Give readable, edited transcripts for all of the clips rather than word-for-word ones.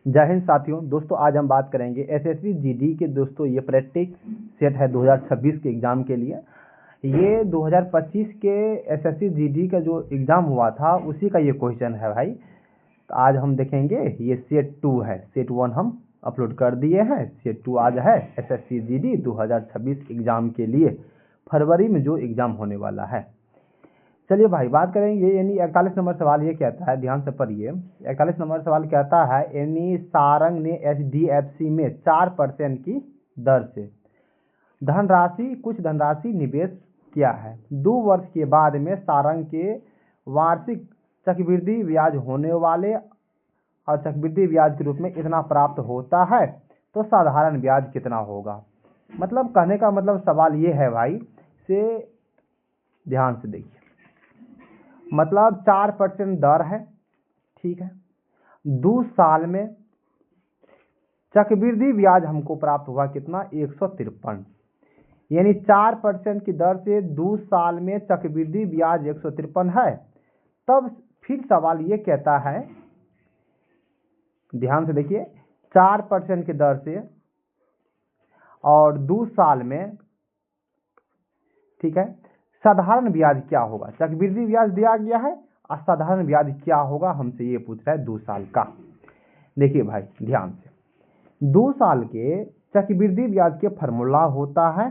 जय हिंद साथियों। दोस्तों आज हम बात करेंगे एसएससी जीडी के दोस्तों ये प्रैक्टिस सेट है 2026 के एग्ज़ाम के लिए। ये 2025 के एसएससी जीडी का जो एग्ज़ाम हुआ था उसी का ये क्वेश्चन है भाई। तो आज हम देखेंगे, ये सेट 2 है, सेट 1 हम अपलोड कर दिए हैं, सेट 2 आज है एसएससी जीडी 2026 एग्ज़ाम के लिए, फरवरी में जो एग्ज़ाम होने वाला है। चलिए भाई बात करेंगे। यानी 41 नंबर सवाल ये कहता है, ध्यान से पढ़िए। 41 नंबर सवाल कहता है, यानी सारंग ने एचडीएफसी में 4% की दर से कुछ धनराशि निवेश किया है। 2 वर्ष के बाद में सारंग के वार्षिक चक्रवृद्धि ब्याज होने वाले और चक्रवृद्धि ब्याज के रूप में इतना प्राप्त होता है, तो साधारण ब्याज कितना होगा। मतलब कहने का मतलब सवाल ये है भाई, से ध्यान से देखिए। मतलब 4% दर है, ठीक है। 2 साल में चक्रवृद्धि ब्याज हमको प्राप्त हुआ कितना, 153। यानी 4% की दर से 2 साल में चक्रवृद्धि ब्याज 153 है। तब फिर सवाल ये कहता है, ध्यान से देखिए, 4% की दर से और 2 साल में, ठीक है, साधारण ब्याज क्या होगा। चक्रवृद्धि ब्याज दिया गया है और साधारण ब्याज क्या होगा हमसे ये पूछ रहा है 2 साल का। देखिए भाई ध्यान से, 2 साल के चक्रवृद्धि ब्याज के फॉर्मूला होता है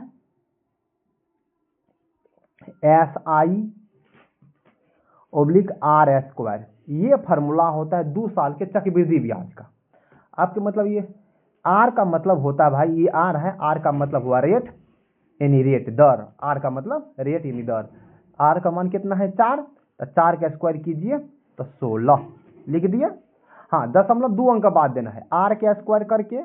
SI/R²। ये फॉर्मूला होता है 2 साल के चक्रवृद्धि ब्याज का। आपके मतलब ये R का मतलब होता है भाई, ये R है, R का मतलब हुआ रेट, यानी रेट, दर। R का मतलब रेट यानी दर। R का मान कितना है 4, तो 4 का स्क्वायर कीजिए तो 16 लिख दिया। हाँ, 0.2 अंक का बाद देना है। R का स्क्वायर करके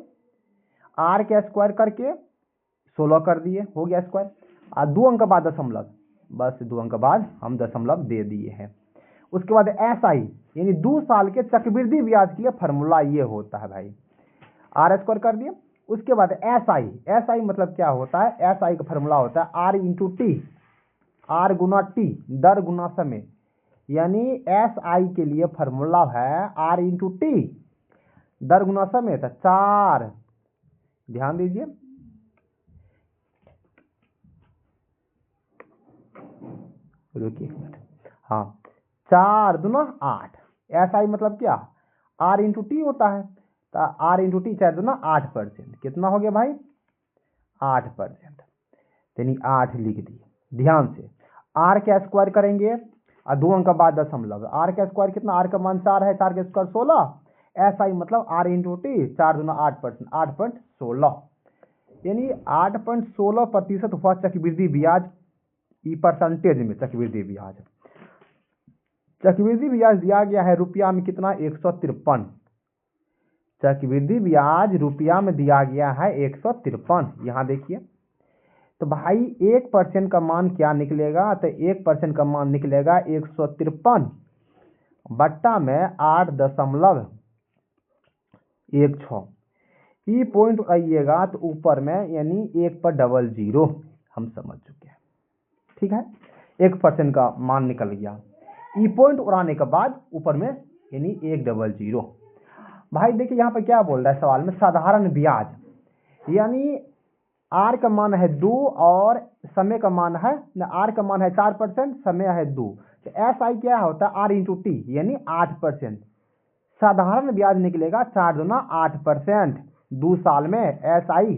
16 कर दिए, हो गया स्क्वायर। और 2 अंक का बाद दशमलव, बस 2 अंक का बाद हम दशमलव दे दिए हैं। उसके बाद SI यानी 2 साल के चक्रवृद्धि ब्याज के लिए फॉर्मूला ये होता है भाई, R² कर दिए। उसके बाद SI मतलब क्या होता है, SI का फॉर्मूला होता है R×T, R गुना T, दर गुना समय। यानी SI के लिए फॉर्मूला है R×T, दर गुना समय, तो 4, ध्यान दीजिए, रुकिए, हाँ, 4 दूना 8। SI मतलब क्या, R×T होता है, तो R×T 4 दूना 8%। कितना हो गया भाई, 8%, यानी 8 लिख दिए। ध्यान से, R का स्क्वायर करेंगे और 2 अंक का बाद दशमलव। R का स्क्वायर कितना, R का मान 4 है, 4 का स्क्वायर 16। SI मतलब R×T 4 दूना 8%, 8.16, यानी 8.16% हुआ चक्रवृद्धि ब्याज। ई परसेंटेज में चक्रवृद्धि ब्याज दिया गया है रुपया में कितना, 153। चक्रवृद्धि ब्याज रुपया में दिया गया है 153। यहाँ देखिए, तो भाई 1% का मान क्या निकलेगा, तो 1% का मान निकलेगा 153 बट्टा में 8.16। ई पॉइंट आइएगा तो ऊपर में, यानी 1 पर 00 हम समझ चुके हैं, ठीक है। 1% का मान निकल गया, ई पॉइंट उड़ाने के बाद ऊपर में यानी 100। भाई देखिए यहाँ पर क्या बोल रहा है सवाल में, साधारण ब्याज, यानी R का मान है 2 और समय का मान है, R का मान है 4%, समय है 2, तो SI क्या होता है, R×T यानी 8%। साधारण ब्याज निकलेगा 4 दूना 8%, 2 साल में SI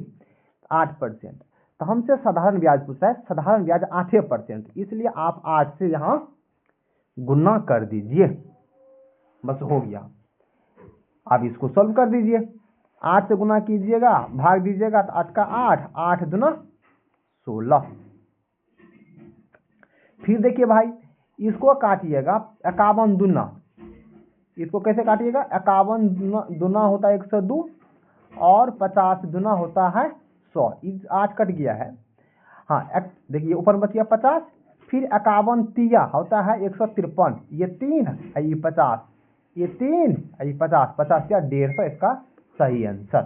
8%। तो हमसे साधारण ब्याज पूछा है, साधारण ब्याज 8%, इसलिए आप 8 से यहाँ गुना कर दीजिए, बस हो गया। आप इसको सॉल्व कर दीजिए, 8 से गुना कीजिएगा, भाग दीजिएगा, तो 8 का 8, 8 दूना 16। फिर देखिए भाई, इसको काटिएगा 51 दूना, इसको कैसे काटिएगा, 51 दूना होता है 102 और 50 दूना होता है 100। 8 कट गया है, हाँ देखिए ऊपर बच गया 50, फिर 51 तिया होता है 153, ये 3 है, ये 50, ये 3 है, ये 50, 50 क्या 150, इसका सही आंसर।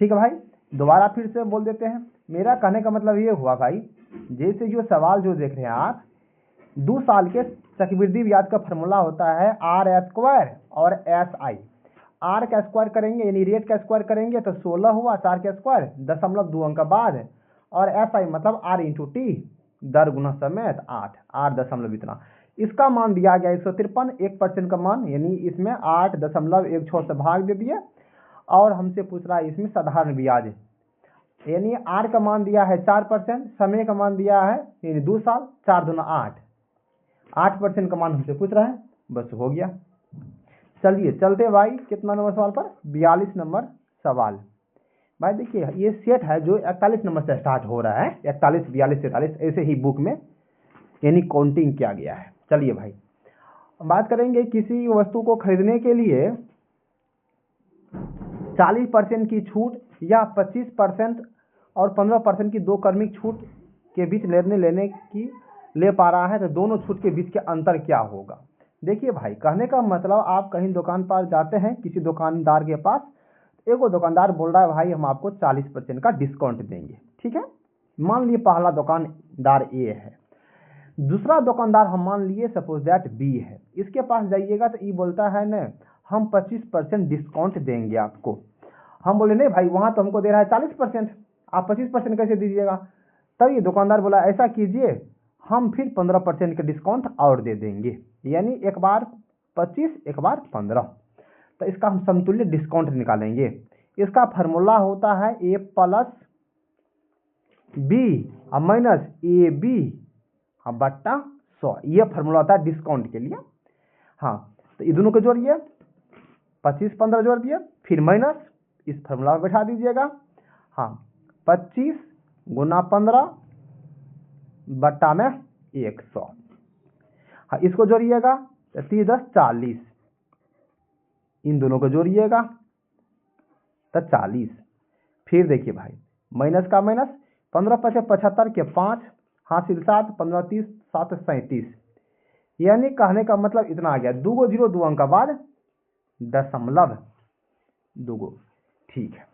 ठीक है भाई, दोबारा फिर से बोल देते हैं। मेरा कहने का मतलब ये हुआ भाई, जैसे जो सवाल जो देख रहे हैं आप, 2 साल के चक्रवृद्धि ब्याज का फॉर्मूला होता है R² और SI। R का स्क्वायर करेंगे यानी रेट का स्क्वायर करेंगे तो 16 हुआ, 4 का स्क्वायर 0.2 अंक बाद, और SI मतलब R इंटू टी, दर गुना समेत 8, 8 दशमलव इतना। इसका मान दिया गया 153, 1% का मान, यानी इसमें 8.16 से भाग दे दिए, और हमसे पूछ रहा है इसमें साधारण ब्याज, यानी R का मान दिया है 4%, समय का मान दिया है यानी 2 साल, 4 दूना 8, 8% का मान हमसे पूछ रहा है। बस हो गया। चलिए चलते भाई कितना नंबर सवाल पर, 42 नंबर सवाल। भाई देखिए ये सेट है जो 41 नंबर से स्टार्ट हो रहा है, 41, 42, 43 ऐसे ही बुक में यानी काउंटिंग किया गया है। चलिए भाई बात करेंगे किसी वस्तु को खरीदने के लिए 40% की छूट या 25% और 15% की दो क्रमिक छूट के बीच निर्णय ले पा रहा है तो दोनों छूट के बीच के अंतर क्या होगा। देखिए भाई कहने का मतलब, आप कहीं दुकान पर जाते हैं किसी दुकानदार के पास, एक दुकानदार बोल रहा है भाई हम आपको 40% का डिस्काउंट देंगे, ठीक है। मान लिए पहला दुकानदार ए है, दूसरा दुकानदार हम मान लिए सपोज दैट बी है। इसके पास जाइएगा तो ये बोलता है न हम 25% डिस्काउंट देंगे आपको। हम बोले नहीं भाई वहां तो हमको दे रहा है 40%, आप 25% कैसे दीजिएगा। तब ये दुकानदार बोला ऐसा कीजिए हम फिर 15% का डिस्काउंट और दे देंगे, यानी एक बार 25 एक बार 15। तो इसका हम समतुल्य डिस्काउंट निकालेंगे। इसका फार्मूला होता है A plus B minus A B बट्टा 100, ये फार्मूला होता है डिस्काउंट के लिए। हाँ तो ये दोनों को जोड़िए, 25 15 जोड़ दिए, फिर माइनस इस फार्मूला में बैठा दीजिएगा। हाँ 25 गुना 15 बट्टा में 100। हाँ इसको जोड़िएगा 30 10 40, इन दोनों को जोड़िएगा तो 40। फिर देखिए भाई माइनस का माइनस, 15 5 75 के 5, हासिल 7, 15 30 7 37, यानी कहने का मतलब इतना आ गया, 2 0 2 अंक का बाद दशमलव 2। ठीक है,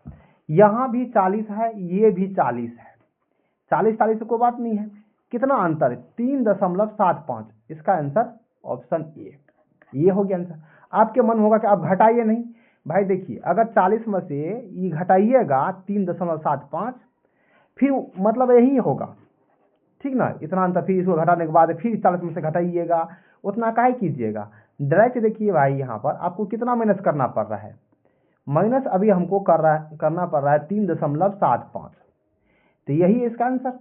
यहाँ भी 40 है, ये भी 40 है, 40 40 कोई बात नहीं है, कितना अंतर 3.75। इसका आंसर ऑप्शन ए, ये हो गया आंसर। आपके मन होगा कि आप घटाइए नहीं, भाई देखिए अगर 40 में से ये घटाइएगा 3.75, फिर मतलब यही होगा, ठीक ना, इतना अंतर। फिर इसको घटाने के बाद फिर 40 में से घटाइएगा, उतना काहे कीजिएगा। डायरेक्ट देखिए भाई यहाँ पर आपको कितना माइनस करना पड़ रहा है, माइनस अभी हमको करना पड़ रहा है 3.75, तो यही इसका आंसर।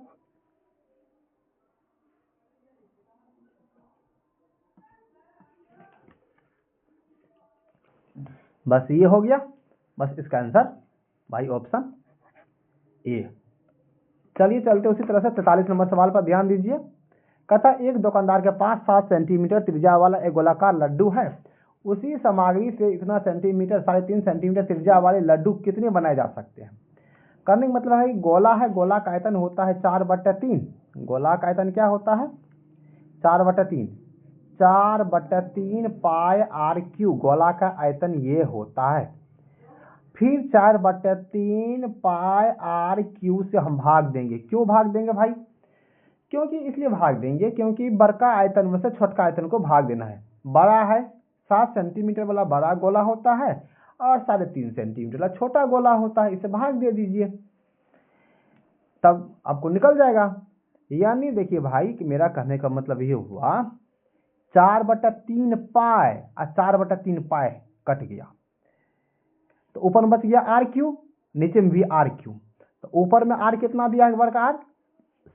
बस ये हो गया, बस इसका आंसर भाई ऑप्शन ए। चलिए चलते उसी तरह से 43 नंबर सवाल पर ध्यान दीजिए। कहता एक दुकानदार के पास 7 सेंटीमीटर त्रिज्या वाला एक गोलाकार लड्डू है, उसी सामग्री से इतना सेंटीमीटर 3.5 सेंटीमीटर त्रिज्या वाले लड्डू कितने बनाए जा सकते हैं। करने का मतलब है गोला है, गोला का आयतन होता है 4/3, गोला का आयतन क्या होता है 4/3, 4/3 पाई r³ गोला का आयतन ये होता है। फिर 4/3 पाई r³ से हम भाग देंगे, क्यों भाग देंगे भाई, क्योंकि इसलिए भाग देंगे क्योंकि बड़का आयतन में से छोटका आयतन को भाग देना है। बड़ा है 7 सेंटीमीटर वाला बड़ा गोला होता है और 3.5 सेंटीमीटर वाला छोटा गोला होता है, इसे भाग दे दीजिए तब आपको निकल जाएगा। यानी देखिए भाई कि मेरा कहने का मतलब ये हुआ 4/3 पाई और 4/3 पाई कट गया, तो ऊपर में बच गया r³, नीचे में भी r³। तो ऊपर में r कितना दिया है, वर्ग r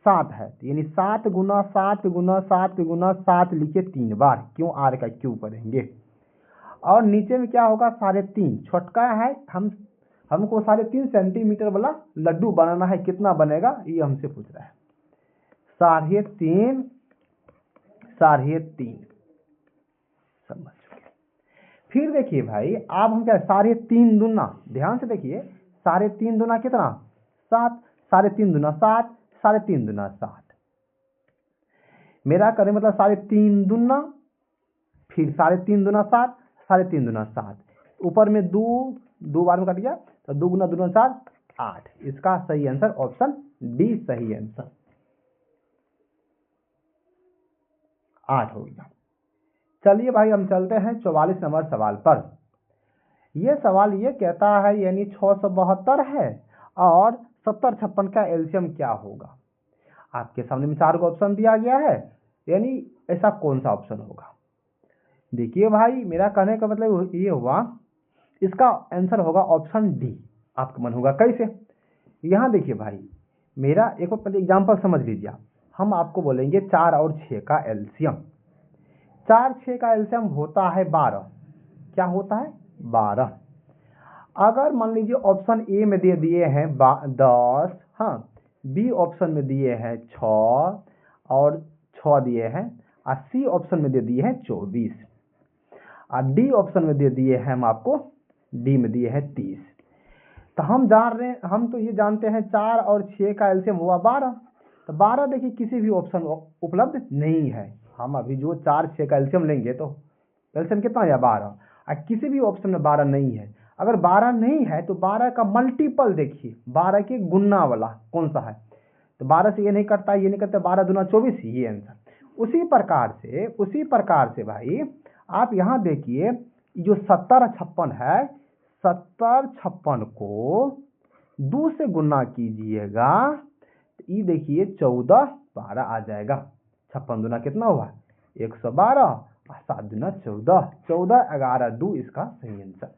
7 है, यानी 7 गुना 7 गुना 7 गुना 7 लिखे 3 बार, क्यों r का क्यूब करेंगे। और नीचे में क्या होगा 3.5, छोटका है, हमको 3.5 सेंटीमीटर वाला लड्डू बनाना है, कितना बनेगा ये हमसे पूछ रहा है, 3.5 3.5 समझ। फिर देखिए भाई अब हम क्या 3.5 दूना, ध्यान से देखिए 3.5 दूना कितना 7, 3.5 दूना 7, 3.5 दूना 7, मेरा करने मतलब 3.5 दूना, फिर 3.5 दूना 7, 3.5 दूना 7, ऊपर में 2 बार में कट गया, तो 2 गुना 2 गुना 4 8। इसका सही आंसर ऑप्शन डी सही आंसर 8 हो गया। चलिए भाई हम चलते हैं 44 नंबर सवाल पर। ये सवाल ये कहता है यानी 672 है और 70 56 का एलसीएम क्या होगा। आपके सामने में 4 ऑप्शन दिया गया है, यानी ऐसा कौन सा ऑप्शन होगा। देखिए भाई मेरा कहने का मतलब ये हुआ, इसका आंसर होगा ऑप्शन डी। आपका मन होगा कैसे। यहाँ देखिए भाई मेरा एक बार पहले एग्जाम्पल समझ लीजिए। हम आपको बोलेंगे 4 और 6 का एलसीएम। 4 6 का एलसीएम होता है 12। क्या होता है 12। अगर मान लीजिए ऑप्शन ए में दे दिए हैं 10, हाँ, बी ऑप्शन में दिए हैं 6 और 6 दिए हैं, और सी ऑप्शन में दे दिए हैं 24, और डी ऑप्शन में दे दिए हैं हम आपको, डी में दिए हैं 30। तो हम जान रहे हैं, हम तो ये जानते हैं 4 और 6 का एलसीएम हुआ 12। तो 12 देखिए किसी भी ऑप्शन उपलब्ध नहीं है। हम अभी जो 4 6 का एलसीएम लेंगे तो एलसीएम कितना है 12, और किसी भी ऑप्शन में 12 नहीं है। अगर 12 नहीं है तो 12 का मल्टीपल देखिए, 12 के गुना वाला कौन सा है। तो 12 से ये नहीं करता, ये नहीं करता, 12 दूना 24, ये आंसर। उसी प्रकार से भाई आप यहाँ देखिए जो 70 56 है, 70 56 को 2 से गुना कीजिएगा तो ये देखिए 14 12 आ जाएगा। 56 दूना कितना हुआ 112, और 7 दूना 14, 14 11 2 इसका सही आंसर।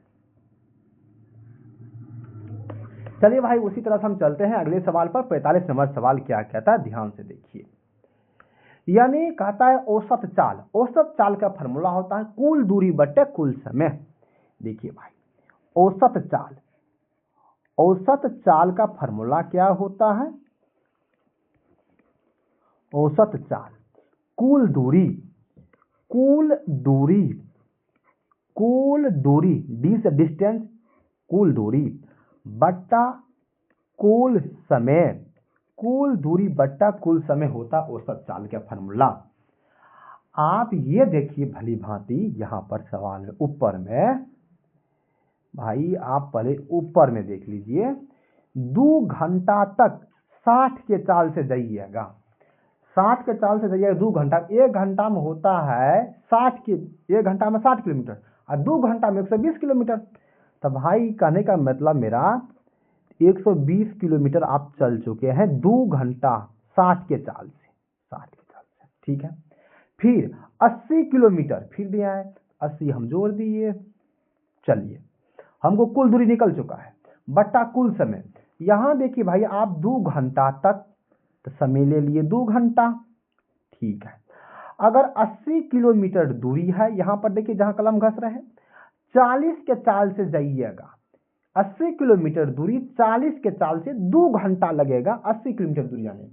चलिए भाई उसी तरह से हम चलते हैं अगले सवाल पर। 45 नंबर सवाल क्या कहता है, ध्यान से देखिए। यानी कहता है औसत चाल। औसत चाल का फॉर्मूला होता है कुल दूरी बटे कुल समय। देखिए भाई औसत चाल का फॉर्मूला क्या होता है। औसत चाल कुल दूरी डी से डिस्टेंस, कुल दूरी बट्टा कुल समय, कुल दूरी बट्टा कुल समय होता औसत चाल का फॉर्मूला। आप ये देखिए भली भांति यहाँ पर सवाल है ऊपर में, भाई आप पहले ऊपर में देख लीजिए। 2 घंटा तक 60 के चाल से जाइएगा, 60 के चाल से जाइएगा 2 घंटा। 1 घंटा में होता है 1 घंटा में 60 किलोमीटर, और 2 घंटा में 120 किलोमीटर। तो भाई कहने का मतलब मेरा 120 किलोमीटर आप चल चुके हैं 2 घंटा 60 के चाल से, ठीक है। फिर 80 किलोमीटर फिर दिया है, 80 हम जोड़ दिए। चलिए हमको कुल दूरी निकल चुका है बट्टा कुल समय। यहां देखिए भाई आप 2 घंटा तक तो समय ले लिए 2 घंटा, ठीक है। अगर 80 किलोमीटर दूरी है, यहां पर देखिए जहां कलम घस रहे हैं 40 के चाल से जाइएगा। 80 किलोमीटर दूरी 40 के चाल से 2 घंटा लगेगा 80 किलोमीटर दूरी जाने में।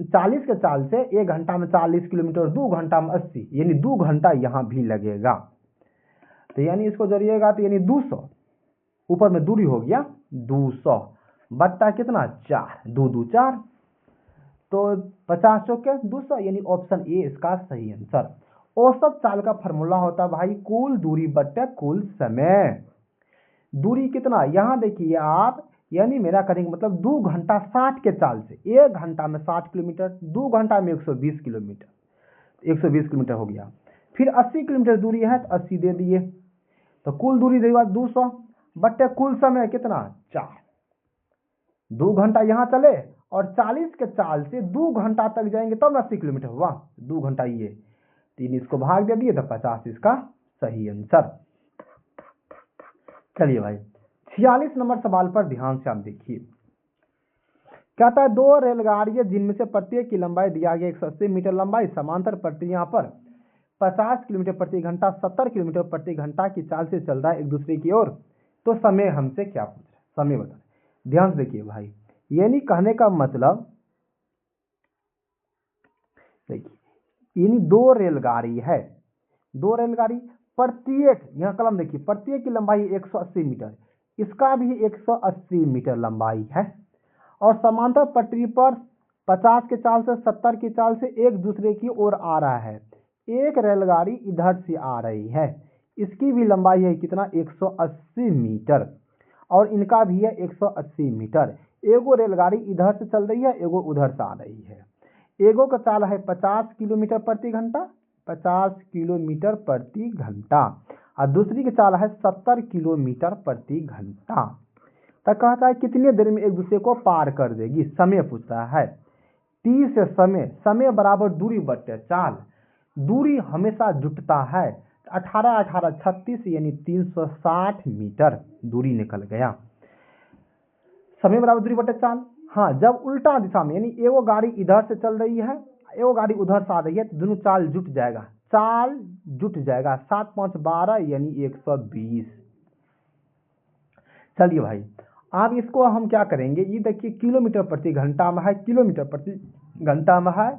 40 के चाल से 1 घंटा में 40 किलोमीटर, 2 घंटा में 80, यानी 2 घंटा यहां भी लगेगा। तो यानी इसको जोड़िएगा तो यानी 200, ऊपर में दूरी हो गया 200 बट्टा कितना 4, 2 2 4, तो 50 चौके 200, यानी ऑप्शन ए इसका सही आंसर। औसत चाल का फॉर्मूला होता है भाई कुल दूरी बट्टे कुल समय। दूरी कितना यहां देखिए आप, यानी मेरा कहने का मतलब 2 घंटा 60 के चाल से, 1 घंटा में 60 किलोमीटर, 2 घंटा में 120 किलोमीटर, 120 किलोमीटर हो गया। फिर 80 किलोमीटर दूरी है तो 80 दे दिए, तो कुल दूरी देगा 200 बट्टे कुल समय कितना 4। 2 घंटा यहां चले और 40 के चाल से 2 घंटा तक जाएंगे तब 80 किलोमीटर हुआ, 2 घंटा ये 3 इसको भाग दे दिए तो 50 इसका सही आंसर। चलिए भाई 46 नंबर सवाल पर ध्यान से आप देखिए। कहता है 2 रेलगाड़ियां जिनमें से प्रत्येक की लंबाई दिया गया 180 मीटर लंबाई, समांतर पटरियां पर 50 किलोमीटर प्रति घंटा 70 किलोमीटर प्रति घंटा की चाल से चल रहा है एक दूसरे की ओर, तो समय हमसे क्या पूछ रहे, समय बता। ध्यान से देखिए भाई, यानी कहने का मतलब देखिए यानी 2 रेलगाड़ी है, 2 रेलगाड़ी प्रत्येक, यहाँ कलम देखिए, प्रत्येक की लंबाई 180 मीटर, इसका भी 180 मीटर लंबाई है, और समांतर पटरी पर 50 के चाल से 70 की चाल से एक दूसरे की ओर आ रहा है। एक रेलगाड़ी इधर से आ रही है, इसकी भी लंबाई है कितना 180 मीटर, और इनका भी है 180 मीटर। एगो रेलगाड़ी इधर से चल रही है, एगो उधर से आ रही है। एगो का चाल है 50 किलोमीटर प्रति घंटा, 50 किलोमीटर प्रति घंटा और दूसरी की चाल है 70 किलोमीटर प्रति घंटा। तो कहता है कितनी देर में एक दूसरे को पार कर देगी, समय पूछता है। टी से समय, समय बराबर दूरी बटे चाल, दूरी हमेशा जुटता है। 18 18 36 यानी 360 मीटर दूरी निकल गया। समय बराबर दूरी बटे चाल। हाँ, जब उल्टा दिशा में यानी एगो गाड़ी इधर से चल रही है, एगो गाड़ी उधर से आ रही है, तो दोनों चाल जुट जाएगा, चाल जुट जाएगा। 7 5 12 यानी 120। चलिए भाई, अब इसको हम क्या करेंगे, ये देखिए किलोमीटर प्रति घंटा में है, किलोमीटर प्रति घंटा में है,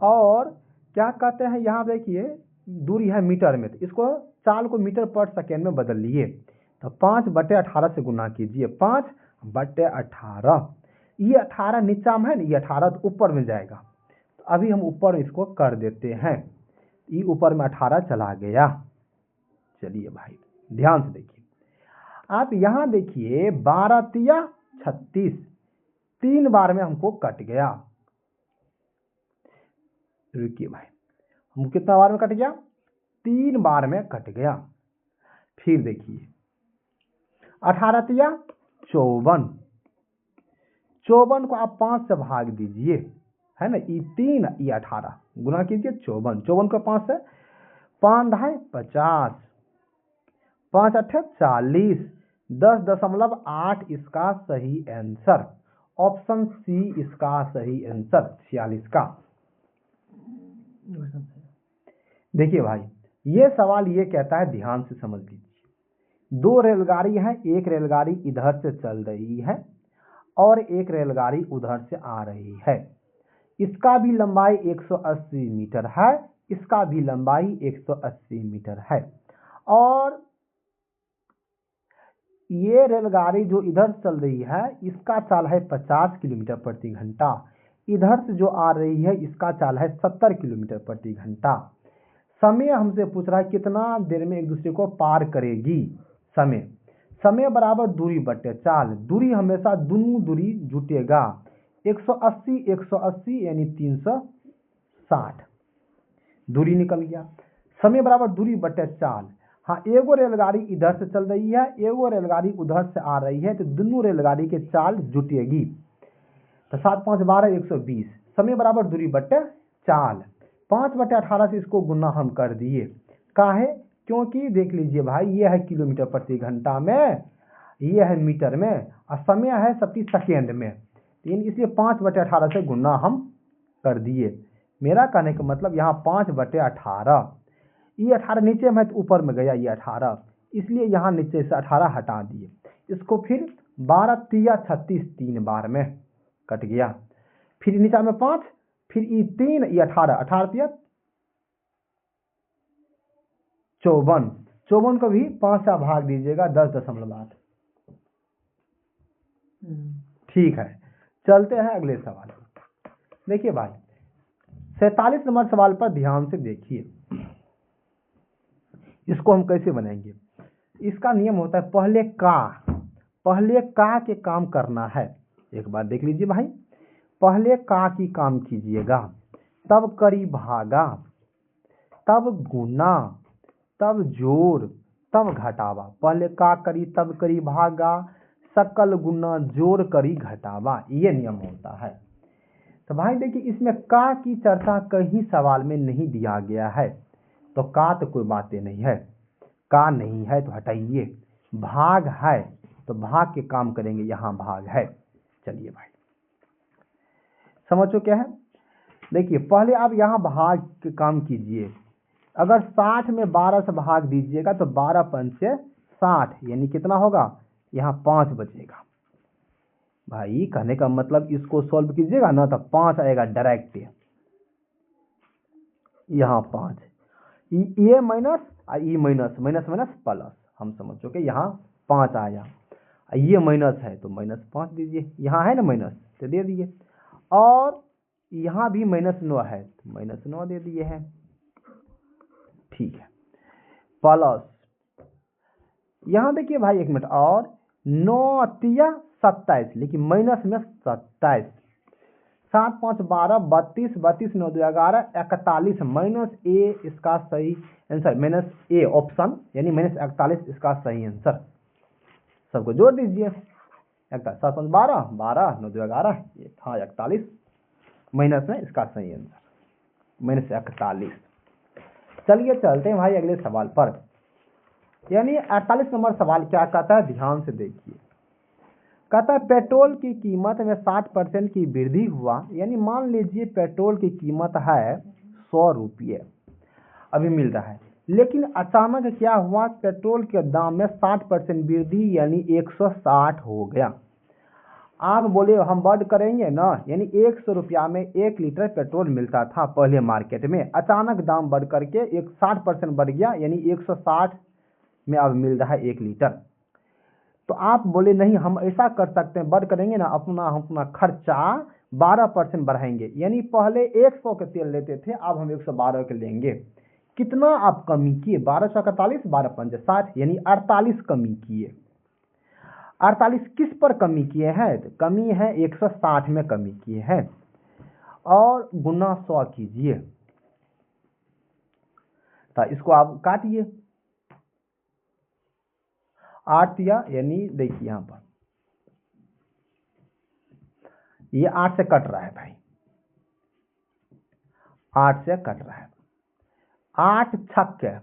और क्या कहते हैं यहाँ देखिए दूरी है मीटर में, तो इसको चाल को मीटर पर सेकेंड में बदल लिए। तो 5/18 से गुना कीजिए, 5/18। ये 18 नीचा में है ना, ये 18 तो ऊपर में जाएगा, तो अभी हम ऊपर इसको कर देते हैं। ये ऊपर में 18 चला गया। चलिए भाई ध्यान से देखिए, आप यहाँ देखिए 12 तिया 36, 3 बार में हमको कट गया। रुकिए भाई, हम कितना बार में कट गया, 3 बार में कट गया। फिर देखिए 18 तिया 54, 54 को आप 5 से भाग दीजिए, है ना, ये 3 ये 18 गुना कीजिए 54, 54 को 5 से, 5 ढाई 50, 5 अट्ठे 40, 10.8 इसका सही आंसर। ऑप्शन सी इसका सही आंसर 46 का। देखिए भाई, ये सवाल ये कहता है, ध्यान से समझ लीजिए, 2 रेलगाड़ी है, एक रेलगाड़ी इधर से चल रही है और एक रेलगाड़ी उधर से आ रही है। इसका भी लंबाई 180 मीटर है, इसका भी लंबाई 180 मीटर है, और ये रेलगाड़ी जो इधर चल रही है इसका चाल है 50 किलोमीटर प्रति घंटा, इधर से जो आ रही है इसका चाल है 70 किलोमीटर प्रति घंटा। समय हमसे पूछ रहा है कितना देर में एक दूसरे को पार करेगी। समय, समय बराबर दूरी बटे चाल, दूरी हमेशा दोनों दूरी जुटेगा। 180 180 यानी 360 दूरी निकल गया। समय बराबर दूरी बटे चाल। हाँ, एगो रेलगाड़ी इधर से चल रही है, एगो रेलगाड़ी उधर से आ रही है, तो दोनों रेलगाड़ी के चाल जुटेगी। तो 7 5 12 120, समय बराबर दूरी बटे चाल। 5/18 से इसको गुना हम कर दिए, काहे, क्योंकि देख लीजिए भाई, ये है किलोमीटर प्रति घंटा में, ये है मीटर में, और समय है सबकी सेकेंड में, इसलिए 5/18 से गुना हम कर दिए। मेरा कहने का मतलब यहाँ 5/18, ये 18 नीचे में तो ऊपर में गया ये 18, इसलिए यहाँ नीचे से 18 हटा दिए। इसको फिर 12 तिया 36 3 बार में कट गया, फिर नीचा में 5, फिर ये 3 ये 18, 18 तिया 54, 54 को भी 5 से भाग दीजिएगा 10.8। ठीक है, चलते हैं अगले सवाल। देखिए भाई 47 नंबर सवाल पर ध्यान से देखिए, इसको हम कैसे बनाएंगे। इसका नियम होता है पहले का के काम करना है। एक बार देख लीजिए भाई, पहले का की काम कीजिएगा, तब करी भागा, तब गुना, तब जोड़, तब घटावा। पहले का करी तब करी भागा, सकल गुना जोड़ करी घटावा, ये नियम होता है। तो भाई देखिए, इसमें का की चर्चा कहीं सवाल में नहीं दिया गया है, तो का तो कोई बातें नहीं है, का नहीं है तो हटाइए। भाग है तो भाग के काम करेंगे, यहाँ भाग है। चलिए भाई समझो क्या है। देखिए पहले आप यहाँ भाग के काम कीजिए, अगर 60 में 12 से भाग दीजिएगा तो 12 पंचे 60, यानी कितना होगा, यहाँ 5 बचेगा। भाई कहने का मतलब इसको सॉल्व कीजिएगा ना तो 5 आएगा डायरेक्ट, यहाँ 5, ये माइनस ये माइनस, माइनस माइनस प्लस, हम समझ चुके, यहाँ 5 आया। ये माइनस है तो -5 दीजिए, यहाँ है ना माइनस तो दे दिए, और यहाँ भी -9 है तो -9 दे दिए हैं। ठीक है, प्लस यहाँ देखिए भाई एक मिनट, और 9 तिया 27, लेकिन माइनस में 27, 7 5 12 32 32 9 2 11 41 -a इसका सही आंसर, -a ऑप्शन यानी -41 इसका सही आंसर। सबको जोड़ दीजिए, 7 5 12 12 9 2 11 ये था 41 माइनस में इसका सही आंसर -41। चलिए चलते हैं भाई अगले सवाल पर। यानी 48 नंबर सवाल क्या कहता है, ध्यान से देखिए। कहता है पेट्रोल की कीमत में 60% की वृद्धि हुआ। यानी मान लीजिए पेट्रोल की कीमत है 100 रुपये अभी मिल रहा है, लेकिन अचानक क्या हुआ, पेट्रोल के दाम में 60% वृद्धि यानी 160 हो गया। आप बोले हम बढ़ करेंगे ना, यानी 100 रुपया में 1 लीटर पेट्रोल मिलता था पहले मार्केट में, अचानक दाम बढ़ करके 60% बढ़ गया, यानी 160 में अब मिल रहा है 1 लीटर। तो आप बोले नहीं हम ऐसा कर सकते हैं, बढ़ करेंगे ना, अपना खर्चा 12% बढ़ाएंगे, यानी पहले 100 के तेल लेते थे, अब हम 112 के लेंगे। कितना आप कमी किए, 1241 12 5 60, यानी 48 कमी किए। 48 किस पर कमी किए हैं, तो कमी है 160 में कमी किए हैं, और गुना 100 कीजिए, तो इसको आप काटिए 8 दिया, यानी देखिए यहां पर ये 8 से कट रहा है भाई, 8 से कट रहा है, 8 छक्के,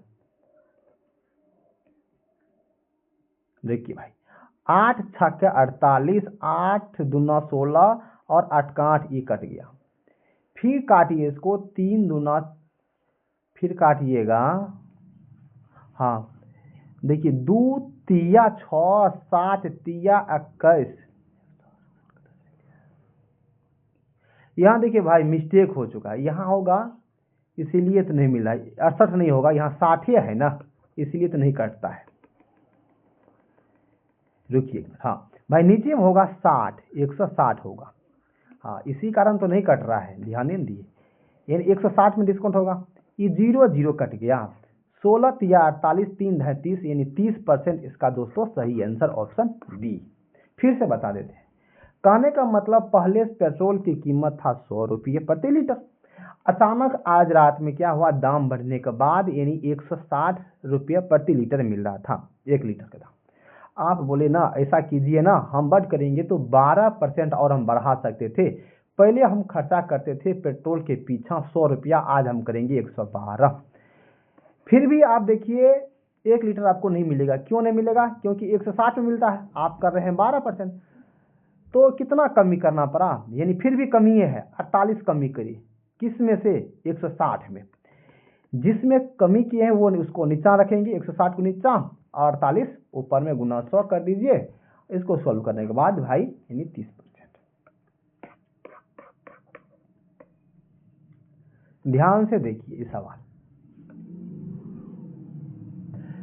देखिए भाई 8 छक्के 48, 8 दूना 16 और 8 का 8 ये कट गया। फिर काटिए इसको 3 दूना, फिर काटिएगा, हाँ देखिए 2 तिया 6 7 तिया 21, यहाँ देखिए भाई मिस्टेक हो चुका है, यहाँ होगा इसीलिए तो नहीं मिला, 68 नहीं होगा, यहाँ 60 है ना, इसीलिए तो नहीं कटता है। रुकिए, हाँ भाई नीचे में होगा 60, 160 होगा, हाँ इसी कारण तो नहीं कट रहा है, ध्यान नहीं दिए, यानी 160 में डिस्काउंट होगा, ये 0 0 कट गया, 16 तिया 48 3 30, यानी 30% इसका दोस्तों सही आंसर ऑप्शन बी। फिर से बता देते हैं, कहने का मतलब पहले पेट्रोल की कीमत था 100 रुपये प्रति लीटर, अचानक आज रात में क्या हुआ, दाम बढ़ने के बाद यानी 160 रुपये प्रति लीटर मिल रहा था 1 लीटर का दाम। आप बोले ना ऐसा कीजिए ना, हम बढ़ करेंगे तो 12% और हम बढ़ा सकते थे, पहले हम खर्चा करते थे पेट्रोल के पीछे 100 रुपया, आज हम करेंगे 112। फिर भी आप देखिए 1 लीटर आपको नहीं मिलेगा, क्यों नहीं मिलेगा, क्योंकि 160 में मिलता है, आप कर रहे हैं 12%, तो कितना कमी करना पड़ा, यानी फिर भी कमी है 48 कमी करिए, किस में से 160 में, जिसमें कमी किए हैं वो उसको नीचा रखेंगे, 160 को नीचा और 48 ऊपर में गुना 100 कर दीजिए। इसको सॉल्व करने के बाद भाई यानी 30%। ध्यान से देखिए इस सवाल,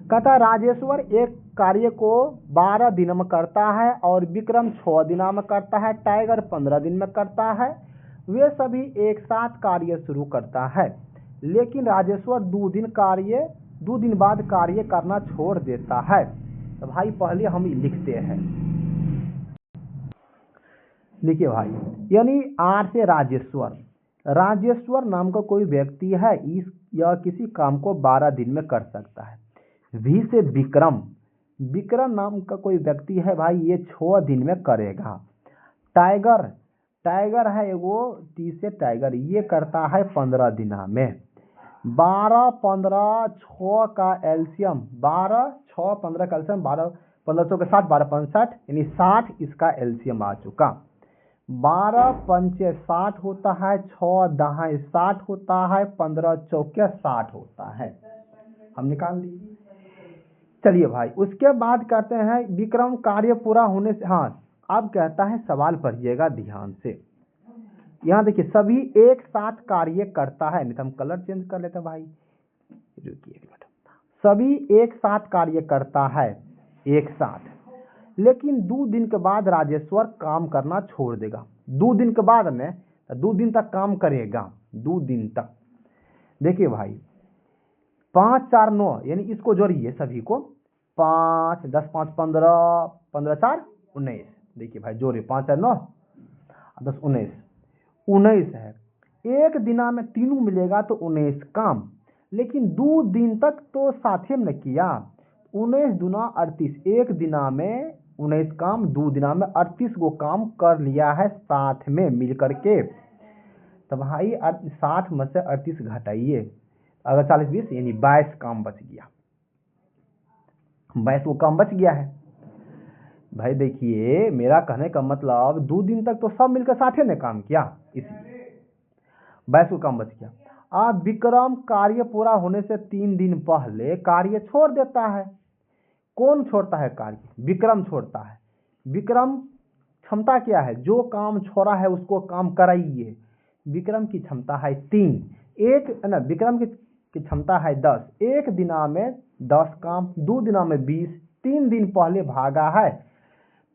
कहता राजेश्वर एक कार्य को 12 दिन में करता है और विक्रम 6 दिन में करता है, टाइगर 15 दिन में करता है, वे सभी एक साथ कार्य शुरू करता है, लेकिन राजेश्वर 2 दिन बाद कार्य करना छोड़ देता है। तो भाई पहले हम लिखते हैं, देखिए भाई यानी आर से राजेश्वर नाम का कोई व्यक्ति है, इस या किसी काम को 12 दिन में कर सकता है। वी से विक्रम नाम का कोई व्यक्ति है भाई, ये 6 दिन में करेगा। टाइगर है वो, टी से टाइगर, ये करता है 15 दिन में। 12 15 6 का एल्सियम, 12 6 15 का एल्सियम, 12 15 के 60, 12 65 यानी 60 इसका एल्सियम आ चुका। 12 पंचे 60 होता है, 6 दहाई 60 होता है, 15 चौके 60 होता है, हम निकाल लिए। चलिए भाई उसके बाद कहते हैं विक्रम कार्य पूरा होने से, हाँ अब कहता है सवाल पढ़िएगा ध्यान से, यहाँ देखिए सभी एक साथ कार्य करता है, नहीं तो हम कलर चेंज कर लेते हैं भाई, रुकिए एक मिनट, सभी एक साथ कार्य करता है एक साथ, लेकिन 2 दिन के बाद राजेश्वर काम करना छोड़ देगा। 2 दिन के बाद में 2 दिन तक काम करेगा, 2 दिन तक। देखिए भाई 5 4 9 यानी इसको जोड़िए सभी को, 5 10 5 15 15 4 19, देखिए भाई जोड़िए 5 4 9 10 19, 19 है। एक दिना में तीनों मिलेगा तो 19 काम, लेकिन 2 दिन तक तो साथे में किया। 19 दूना 38, एक दिना में 19 काम, 2 दिना में 38 गो काम कर लिया है साथ में मिल करके। तो भाई 60 में से 38 घटाइए, अगर 40 20 यानी 22 काम बच गया, 22 वो काम बच गया है। भाई देखिए मेरा कहने का मतलब 2 दिन तक तो सब मिलकर साथे ने काम किया, इसलिए 22 को काम बच गया। अब विक्रम कार्य पूरा होने से 3 दिन पहले कार्य छोड़ देता है। कौन छोड़ता है कार्य? विक्रम छोड़ता है। विक्रम क्षमता क्या है? जो काम छोड़ा है उसको काम कराइए। विक्रम की क्षमता है 3, एक ना विक्रम की क्षमता है 10, एक दिना में 10 काम, 2 दिना में 20, 3 दिन पहले भागा है,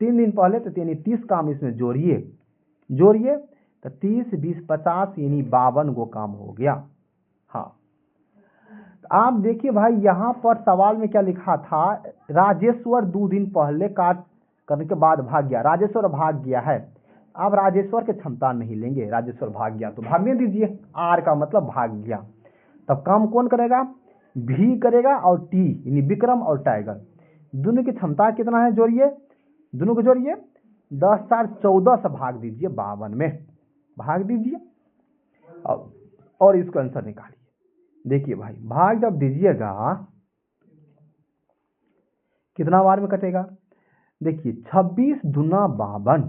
3 दिन पहले तो यानी 30 काम इसमें जोड़िए तो 30 20 50 यानी 52 गो काम हो गया। हाँ, आप देखिए भाई यहाँ पर सवाल में क्या लिखा था, राजेश्वर 2 दिन पहले काट करने के बाद भाग गया। राजेश्वर भाग गया है, आप राजेश्वर की क्षमता नहीं लेंगे, राजेश्वर भाग गया तो भागने दीजिए, आर का मतलब भाग गया। तब काम कौन करेगा? भी करेगा और टी यानी विक्रम और टाइगर, दोनों की क्षमता कितना है जोड़िए, दोनों को जोड़िए, 10 4 14 से भाग दीजिए, 52 में भाग दीजिए और इसको आंसर निकालिए। देखिए भाई भाग जब दीजिएगा कितना बार में कटेगा? देखिए 26 दूना 52,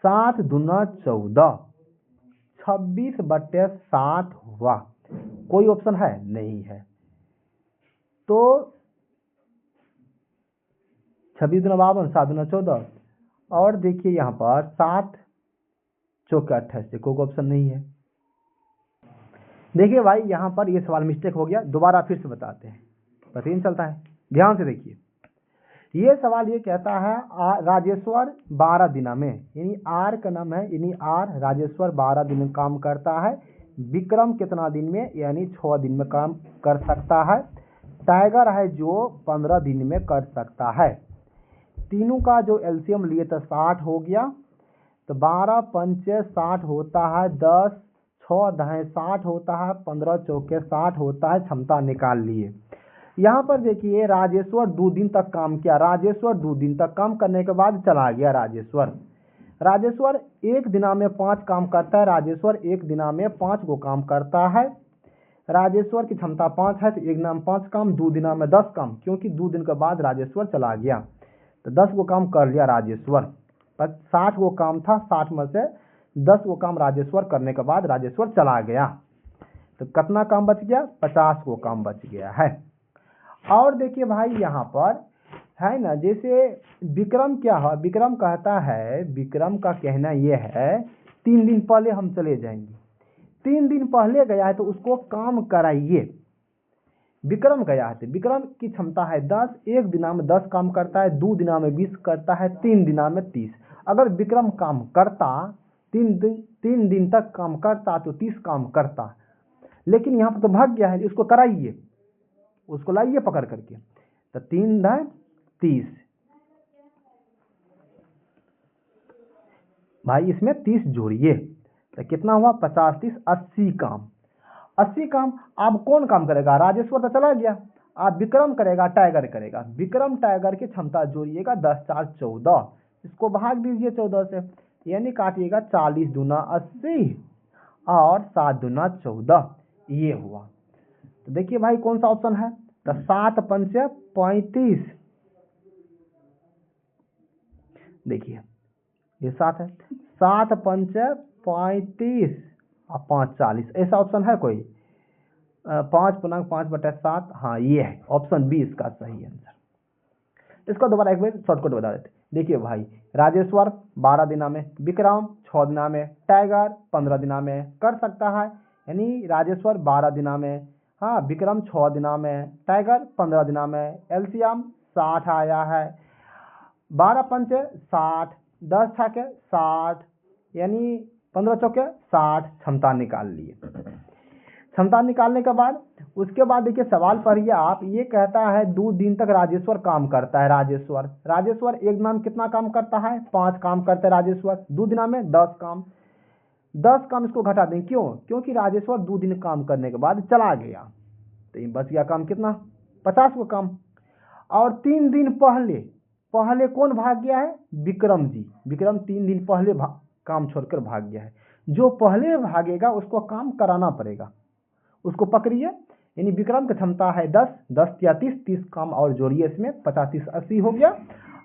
7 दूना 14, 26/60 हुआ। कोई ऑप्शन है? नहीं है। तो 26 दूना 52, 7 दूना 14, और देखिए यहाँ पर 7 चौके 28, कोई ऑप्शन नहीं है। देखिए भाई यहाँ पर ये सवाल मिस्टेक हो गया, दोबारा फिर से बताते हैं, पता ही नहीं चलता है। ध्यान से देखिए, ये सवाल ये कहता है राजेश्वर 12 दिना में, यानी आर का नाम है, यानी आर राजेश्वर 12 दिन में काम करता है। विक्रम कितना दिन में? यानी 6 दिन में काम कर सकता है। टाइगर है जो 15 दिन में कर सकता है। तीनों का जो एलसीएम लिए तो 60 हो गया, तो 12 पंचे 60 होता है, 10 6 दहें 60 होता है, 15 चौके 60 होता है। क्षमता निकाल लिए। यहाँ पर देखिए राजेश्वर 2 दिन तक काम किया, राजेश्वर 2 दिन तक काम करने के बाद चला गया। राजेश्वर एक दिना में 5 काम करता है, राजेश्वर एक दिना में 5 गो काम करता है। राजेश्वर की क्षमता 5 है, तो एक दिना में 5 काम, 2 दिना में 10 काम, क्योंकि 2 दिन के बाद राजेश्वर चला गया तो 10 गो काम कर लिया राजेश्वर। 60 गो काम था, 60 में से 10 गो काम राजेश्वर करने के बाद राजेश्वर चला गया, तो कितना काम बच गया? 50 गो काम बच गया है। और देखिए भाई यहाँ पर है ना, जैसे विक्रम क्या है, विक्रम कहता है, विक्रम का कहना यह है 3 दिन पहले हम चले जाएंगे। 3 दिन पहले गया है तो उसको काम कराइए। विक्रम गया है तो विक्रम की क्षमता है 10, एक दिना में 10 काम करता है, 2 दिना में 20 करता है, 3 दिना में 30। अगर विक्रम काम करता 3 दिन तक काम करता तो 30 काम करता, लेकिन यहाँ पर तो भाग गया है, इसको कराइए, उसको लाइए पकड़ करके, तो 3 10 30, भाई इसमें 30 जोड़िए तो कितना हुआ? 50 30 80 काम। 80 काम। अब कौन काम करेगा? राजेश्वर तो चला गया, अब विक्रम करेगा, टाइगर करेगा। विक्रम टाइगर की क्षमता जोड़िएगा, 10 4 14, इसको भाग दीजिए 14 से, यानी काटिएगा 40 दूना 80 और 7 दूना 14, ये हुआ। तो देखिए भाई कौन सा ऑप्शन है? तो 7 पंचे 35, देखिए ये 7 है, 7 पंचे 35 और 5 40, ऐसा ऑप्शन है कोई? 5/5/7, हाँ ये है ऑप्शन बी इसका सही आंसर। इसको दोबारा एक बार शॉर्टकट बता देते। देखिए भाई राजेश्वर 12 दिना में, विक्रम 6 दिना में, टाइगर 15 दिना में कर सकता है, यानी राजेश्वर 12 दिना में, हाँ विक्रम 6 दिना में, टाइगर 15 दिना में। एलसीएम 60 आया है, 12 पंचे 60, 10 छके 60, यानी 15 चौके 60, क्षमता निकाल लिए। क्षमता निकालने के बाद उसके बाद देखिए सवाल पढ़िए आप, ये कहता है 2 दिन तक राजेश्वर काम करता है। राजेश्वर एक दिना में कितना काम करता है? 5 काम करता है राजेश्वर, 2 दिना में 10 काम। 10 काम इसको घटा देंगे, क्यों? क्योंकि राजेश्वर 2 दिन काम करने के बाद चला गया, तो ये बच गया काम कितना? 50 का काम। और 3 दिन पहले पहले कौन भाग गया है? विक्रम जी। विक्रम 3 दिन पहले काम छोड़कर भाग गया है। जो पहले भागेगा उसको काम कराना पड़ेगा, उसको पकड़िए। यानी विक्रम की क्षमता है 10, 10 या 30, 30 काम और जोड़िए इसमें, 50, 30, 80 हो गया।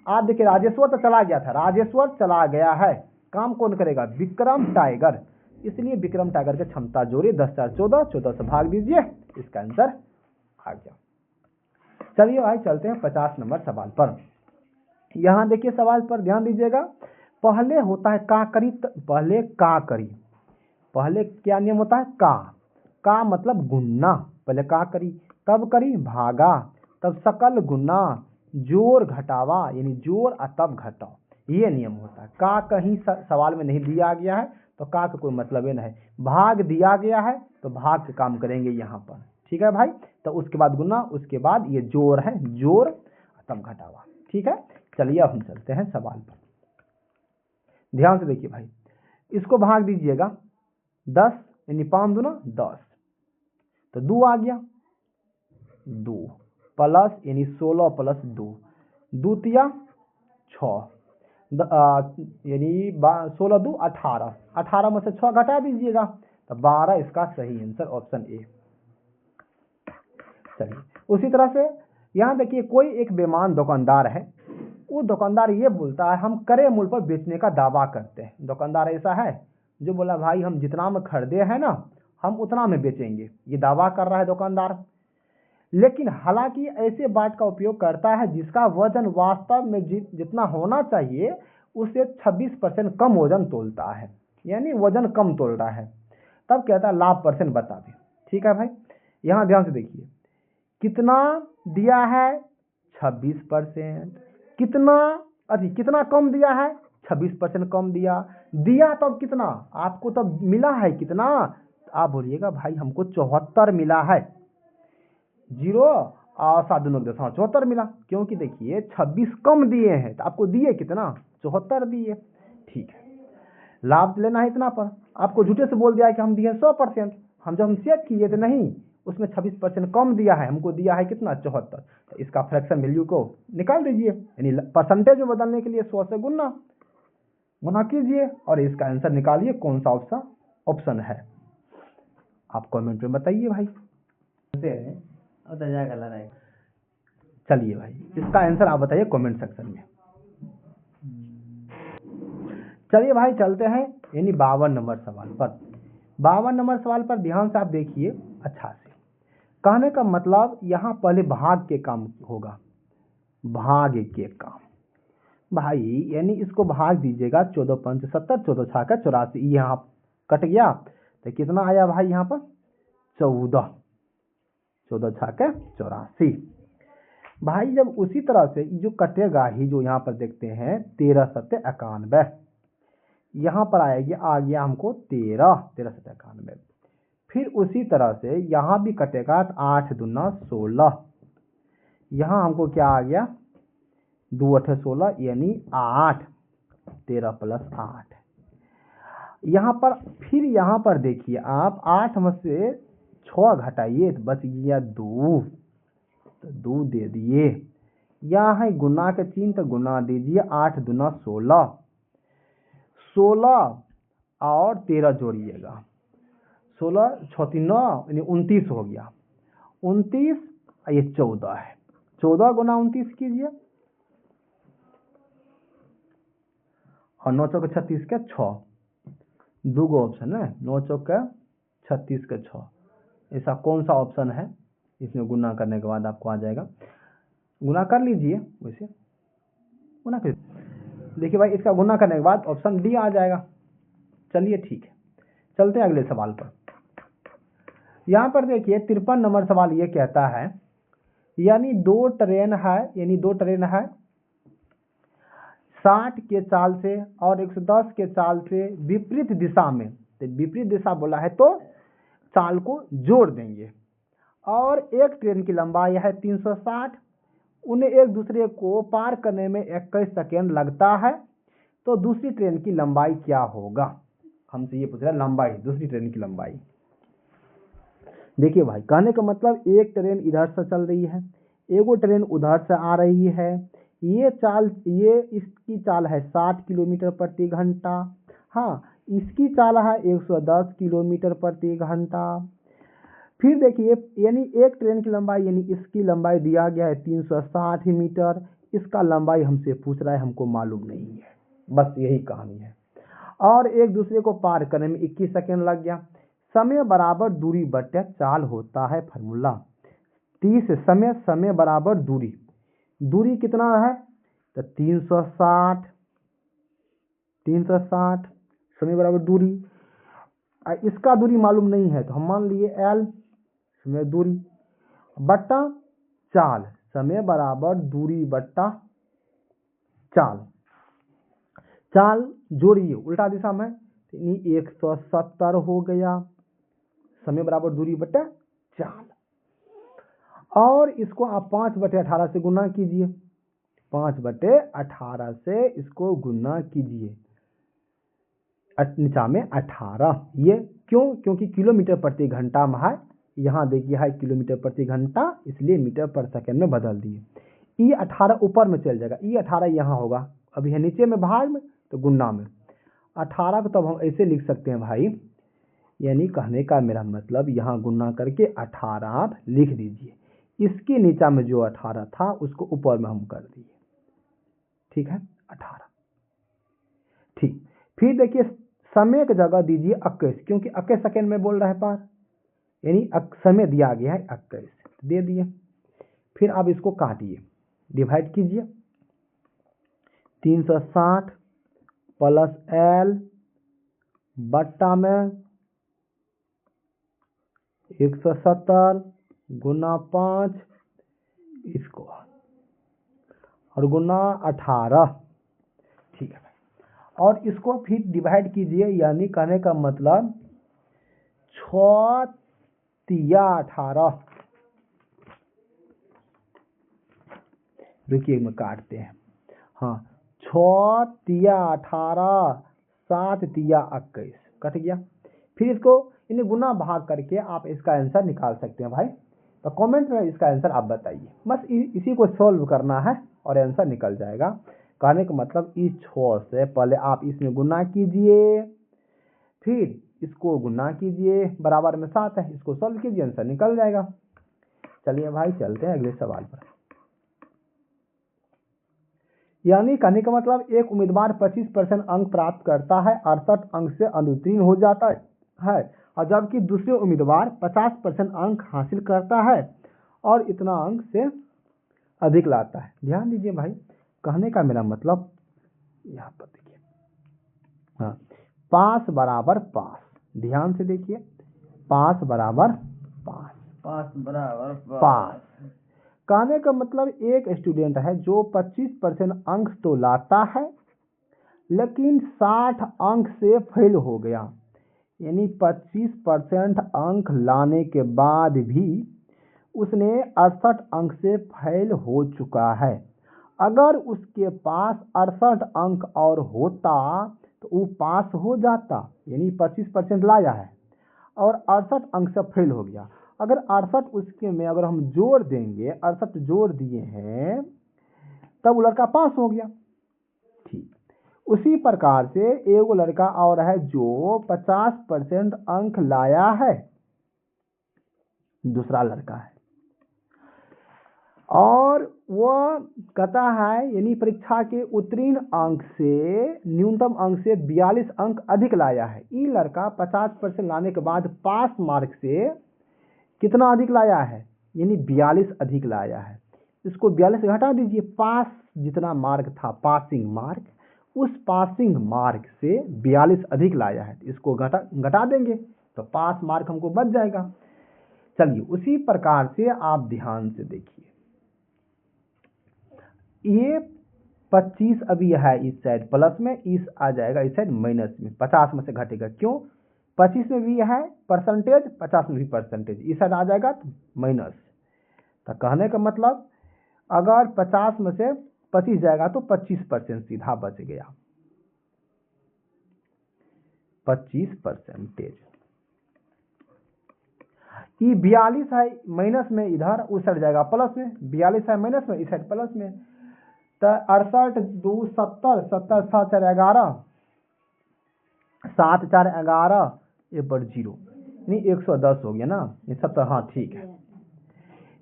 आप देखिए राजेश्वर तो चला गया था, राजेश्वर चला गया है, काम कौन करेगा? विक्रम टाइगर। इसलिए विक्रम टाइगर की क्षमता जोड़िए, 10 4 14, 14 से भाग दीजिए, इसका आंसर आ गया। चलिए भाई चलते हैं 50 नंबर सवाल पर। यहाँ देखिए सवाल पर ध्यान दीजिएगा। पहले होता है का करी, पहले का करी, पहले क्या नियम होता है? का मतलब गुन्ना, पहले का करी, तब करी भागा, तब सकल गुन्ना, जोर घटावा, यानी जोर और तब घटाओ, ये नियम होता है। का कहीं सवाल में नहीं दिया गया है तो का कोई मतलब ही नहीं। भाग दिया गया है तो भाग के काम करेंगे यहाँ पर, ठीक है भाई। तो उसके बाद गुना, उसके बाद ये जोर है, जोर तब घटावा, ठीक है। चलिए अब हम चलते हैं सवाल पर, ध्यान से देखिए भाई। इसको भाग दीजिएगा, 10 यानी 5 दूना 10, तो 2 आ गया, 2 प्लस यानी 16 प्लस 2, 2 तिया 6, यानी 16 2 18, 18 में से 6 घटा दीजिएगा तो 12, इसका सही आंसर ऑप्शन ए। चलिए उसी तरह से यहाँ देखिए, कोई एक बेईमान दुकानदार है, वो दुकानदार ये बोलता है हम करे मूल्य पर बेचने का दावा करते हैं। दुकानदार ऐसा है जो बोला भाई हम जितना में खरीदे हैं ना हम उतना में बेचेंगे, ये दावा कर रहा है दुकानदार। लेकिन हालांकि ऐसे बाट का उपयोग करता है जिसका वजन वास्तव में जितना होना चाहिए उससे 26% कम वजन तोलता है, यानी वजन कम तोल रहा है। तब कहता है लाभ % बता दे, ठीक है भाई। यहाँ ध्यान से देखिए, कितना दिया है? 26%। कितना कितना कम दिया है? 26% कम दिया। दिया तब कितना? आपको तब मिला है कितना? आप बोलिएगा भाई हमको 74 मिला है, 0 और 7 दूनी 74 मिला, क्योंकि देखिए 26 कम दिए हैं तो आपको दिए कितना? 74 दिए, ठीक है। लाभ लेना है इतना पर, आपको झूठे से बोल दिया कि हम दिए 100%, हम जब हम चेक किए तो नहीं, उसमें 26% कम दिया है, हमको दिया है कितना? 74। तो इसका फ्रैक्शन वैल्यू को निकाल दीजिए, यानी परसेंटेज में बदलने के लिए 100 से गुना कीजिए और इसका आंसर निकालिए कौन सा ऑप्शन है। आप कमेंट में बताइए भाई। चलिए भाई इसका आंसर आप बताइए कमेंट सेक्शन में। चलिए भाई चलते हैं यानी 52 नंबर सवाल पर। 52 नंबर सवाल पर ध्यान से आप देखिए अच्छा से। कहने का मतलब यहाँ पहले भाग के काम होगा, भाग के काम भाई, यानी इसको भाग दीजिएगा 14 पंच 70, 14 छाका 84, यहाँ कट गया तो कितना आया भाई यहाँ पर? 14, 14 छाके 84 भाई। जब उसी तरह से जो कटेगा ही, जो यहाँ पर देखते हैं 13 7 91, यहाँ पर आएगी, आ गया हमको 13, 13 7 91। फिर उसी तरह से यहाँ भी कटेगा तो 8 दूना 16, यहाँ हमको क्या आ गया? 2 8 16 यानी 8, 13 प्लस 8। यहाँ पर फिर यहाँ पर देखिए आप 8 में से 6 घटाइए तो बच गया 2, तो 2 दे दिए। यहाँ है गुना के चिन्ह तो गुना दीजिए, 8 दूना 16, 16 और 13 जोड़िएगा, 16 6 9 यानी 29 हो गया, 29 ये 14 है, 14 गुना 29 कीजिए और 9 चौक 36 के 6, 2 ऑप्शन है, 9 चौक 36 के 6। ऐसा कौन सा ऑप्शन है? इसमें गुना करने के बाद आपको आ जाएगा, गुना कर लीजिए, वैसे गुना कर देखिए भाई, इसका गुना करने के बाद ऑप्शन डी आ जाएगा। चलिए ठीक है, चलते हैं अगले सवाल पर। यहाँ पर देखिए 53 नंबर सवाल ये कहता है, यानी 2 ट्रेन है, यानी 2 ट्रेन है 60 के चाल से और 110 के चाल से विपरीत दिशा में, तो विपरीत दिशा बोला है तो चाल को जोड़ देंगे, और एक ट्रेन की लंबाई है 360, उन्हें एक दूसरे को पार करने में 21 सेकेंड लगता है, तो दूसरी ट्रेन की लंबाई क्या होगा? हमसे ये पूछ रहा है लंबाई, दूसरी ट्रेन की लंबाई। देखिए भाई, कहने का मतलब एक ट्रेन इधर से चल रही है, एगो ट्रेन उधर से आ रही है। ये इसकी चाल है 60 किलोमीटर प्रति घंटा। हाँ, इसकी चाल है 110 किलोमीटर प्रति घंटा। फिर देखिए, यानी एक ट्रेन की लंबाई, यानी इसकी लंबाई दिया गया है 360 मीटर, इसका लंबाई हमसे पूछ रहा है, हमको मालूम नहीं है। बस यही कहानी है। और एक दूसरे को पार करने में 21 सेकेंड लग गया। समय बराबर दूरी बटे चाल होता है फार्मूला। 30 समय बराबर दूरी, दूरी कितना है तो 360 समय बराबर दूरी। इसका दूरी मालूम नहीं है तो हम मान लिए L समय दूरी बट्टा चाल, समय बराबर दूरी बट्टा चाल। चाल जोड़िए उल्टा दिशा में, 170 हो गया, समय बराबर दूरी बट्टा चाल। और इसको आप 5/18 से गुना कीजिए, 5/18 से इसको गुना कीजिए, नीचा में 18। ये क्यों? क्योंकि किलोमीटर प्रति घंटा में है, यहाँ देखिए है किलोमीटर प्रति घंटा, इसलिए मीटर पर सेकंड में बदल दिए। ई 18 ऊपर में चल जाएगा, ई 18 यहाँ होगा, अभी है नीचे में भाग में तो गुना में 18 को तब हम ऐसे लिख सकते हैं भाई, यानी कहने का मेरा मतलब यहाँ गुना करके 18 आप लिख दीजिए, इसके नीचा में जो 18 था उसको ऊपर में हम कर दिए। ठीक है, 18। ठीक, फिर देखिए समय की जगह दीजिए 21, क्योंकि 21 सेकेंड में बोल रहा है पार, यानी समय दिया गया है 21 दे दिए। फिर आप इसको काटिए, डिवाइड कीजिए, 360 प्लस L बट्टा में 170 गुना 5 इसको और गुना 18। ठीक है, और इसको फिर डिवाइड कीजिए, यानी कहने का मतलब 6 तिया 18। देखिए में काटते हैं, हाँ 6 तिया 18, 7 तिया 21 कट गया। फिर इसको इन्हें गुना भाग करके आप इसका आंसर निकाल सकते हैं भाई, तो कमेंट में इसका आंसर आप बताइए। बस इसी को सॉल्व करना है और आंसर निकल जाएगा। कहने का मतलब इस 6 से पहले आप इसमें गुना कीजिए, फिर इसको गुना कीजिए, बराबर में 7 है, इसको सॉल्व कीजिए, आंसर निकल जाएगा। चलिए भाई चलते हैं अगले सवाल पर। यानी कहने का मतलब एक उम्मीदवार 25% अंक प्राप्त करता है, 68 अंक से अनुत्तीर्ण हो जाता है, और जबकि दूसरे उम्मीदवार 50% अंक हासिल करता है और इतना अंक से अधिक लाता है। ध्यान दीजिए भाई, कहने का मेरा मतलब यहाँ पर देखिए, हाँ पास बराबर पास, ध्यान से देखिए, पास बराबर पास, पास बराबर पास। कहने का मतलब एक स्टूडेंट है जो 25% अंक तो लाता है लेकिन 60 अंक से फेल हो गया, यानी 25% अंक लाने के बाद भी उसने 68 अंक से फेल हो चुका है। अगर उसके पास 68 अंक और होता तो वो पास हो जाता, यानी 25% लाया है और 68 अंक से फेल हो गया। अगर 68 उसके में अगर हम जोड़ देंगे, 68 जोड़ दिए हैं, तब वो लड़का पास हो गया। ठीक, उसी प्रकार से एक लड़का और है जो 50% अंक लाया है, दूसरा लड़का है, और वह कहता है, यानी परीक्षा के उत्तीर्ण अंक से, न्यूनतम अंक से 42 अंक अधिक लाया है। ये लड़का 50% लाने के बाद पास मार्क से कितना अधिक लाया है, यानी 42 अधिक लाया है। इसको 42 घटा दीजिए, पास जितना मार्क था पासिंग मार्क, उस पासिंग मार्क से 42 अधिक लाया है, इसको घटा देंगे तो पास मार्क हमको बच जाएगा। चलिए उसी प्रकार से आप ध्यान से देखिए, ये 25 अभी है इस साइड प्लस में, इस आ जाएगा इस साइड माइनस में, 50 में से घटेगा, क्यों 25 में भी है परसेंटेज, 50 में भी परसेंटेज, इस साइड आ जाएगा तो माइनस। तो कहने का मतलब अगर 50 में से 25 जाएगा तो 25% सीधा बच गया। 25%। ये 42 है माइनस में, इधर उस साइड जाएगा प्लस में, 42 है माइनस में, इस साइड प्लस में। तो 68 2 70, 70 7 4 11, 7 4 11, ये पर 0, नहीं 110 हो गया ना ये 70। हाँ ठीक है,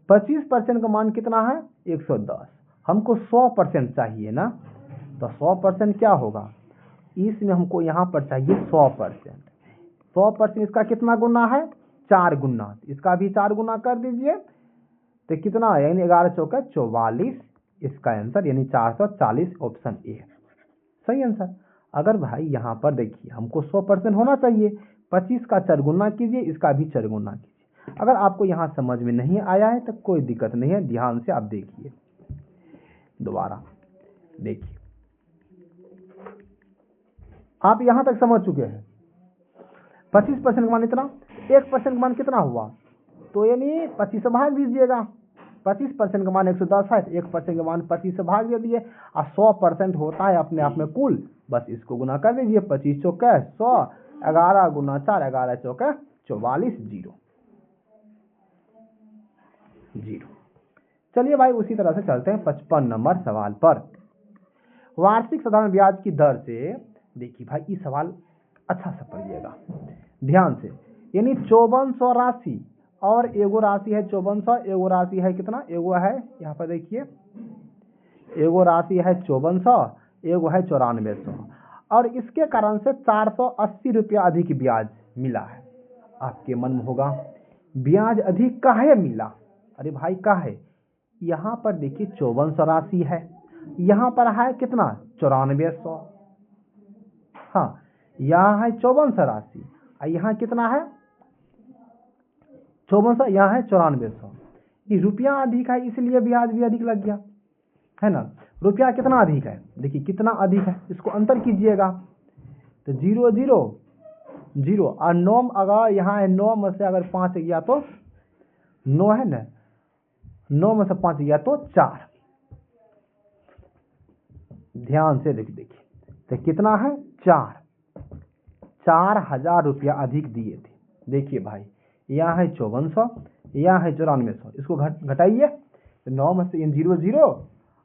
25% का मान कितना है 110। हमको 100% चाहिए ना, तो 100% क्या होगा, इसमें हमको यहाँ पर चाहिए 100%। 100% इसका कितना गुना है, 4 गुना, इसका भी 4 गुना कर दीजिए तो कितना है, यानी 11 चौका 44, इसका आंसर यानी 440 ऑप्शन ए सही आंसर। अगर भाई यहाँ पर देखिए हमको 100% होना चाहिए, 25 का 4 गुना कीजिए, इसका भी 4 गुना कीजिए। अगर आपको यहाँ समझ में नहीं आया है तो कोई दिक्कत नहीं है, ध्यान से आप देखिए, दोबारा देखिए, आप यहाँ तक समझ चुके हैं। 25% का मान इतना, 1% का मान कितना हुआ, तो यानी 25 से भाग दीजिएगा। 25% का मान 110 है, 1% का मान 25 से भाग दे दिए, और 100% होता है अपने आप में कुल, बस इसको गुना कर दीजिए, 25 चौके 100, 11 गुना 4, 11 चौके 44, 0 0। चलिए भाई उसी तरह से चलते हैं 55 नंबर सवाल पर। वार्षिक साधारण ब्याज की दर से, देखिए भाई ये सवाल अच्छा से पढ़िएगा ध्यान से, यानी 5400 राशि और एगो राशि है 5400, एगो राशि है कितना, एगो है यहाँ पर देखिए, एगो राशि है 5400, एगो है 9400, और इसके कारण से 480 रुपया अधिक ब्याज मिला है। आपके मन में होगा ब्याज अधिक काहे मिला, अरे भाई काहे, यहाँ पर देखिए 5400 राशि है, यहाँ पर है कितना 9400, हाँ यहाँ है 5400 राशि, यहाँ कितना है 5400, यहाँ है 9400। ये रुपया अधिक है इसलिए ब्याज भी अधिक लग गया है ना। रुपया कितना अधिक है, देखिए कितना अधिक है, इसको अंतर कीजिएगा तो 0 0 0, और 9 अगर यहाँ है 9 में से अगर 5 गया तो 9 है ना, 9 में से 5 गया तो 4। ध्यान से देखिए तो कितना है 4000 रुपया अधिक दिए थे। देखिए भाई यहाँ है 5400, यहाँ है 9400, इसको घटाइए, 9 में से 0 0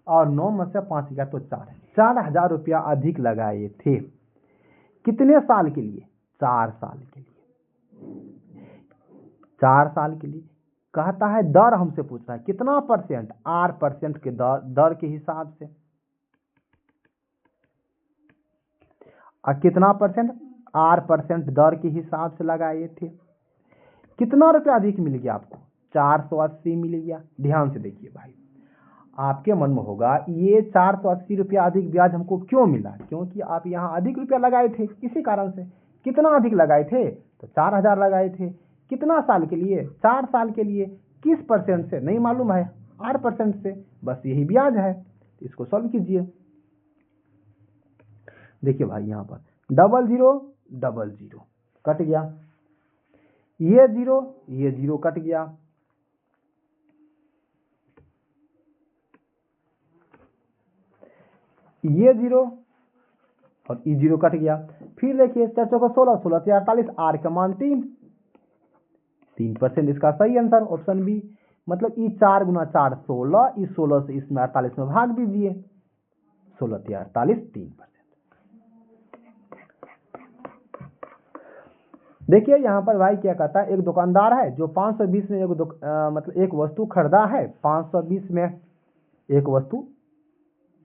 और 9 में से 5 गया तो 4000 रुपया अधिक लगाए थे। कितने साल के लिए, 4 साल के लिए, 4 साल के लिए। कहता है दर हमसे पूछ रहा है कितना परसेंट, 8% के दर के हिसाब से, और कितना परसेंट, 8% दर के हिसाब से लगाए थे। कितना रुपया अधिक मिल गया आपको, 480 मिल गया। ध्यान से देखिए भाई, आपके मन में होगा ये 480 रुपया अधिक ब्याज हमको क्यों मिला, क्योंकि आप यहाँ अधिक रुपया लगाए थे, इसी कारण से। कितना अधिक लगाए थे, तो 4000 लगाए थे। कितना साल के लिए, 4 साल के लिए। किस परसेंट से नहीं मालूम है, 8% से, बस यही ब्याज है। इसको सॉल्व कीजिए। देखिए भाई यहाँ पर 00 00 कट गया, ये 0 कट गया, ये 0 और ये 0 कट गया। फिर देखिए 4 चौका 16, 16 48, आर का मान 3%, इसका सही आंसर ऑप्शन बी। मतलब ये 4 गुना 4 16, इस 16 से इसमें 48 में भाग दीजिए, 16 48 3%। देखिए यहाँ पर भाई क्या कहता है, एक दुकानदार है जो 520 में मतलब एक वस्तु खरीदा है, 520 में एक वस्तु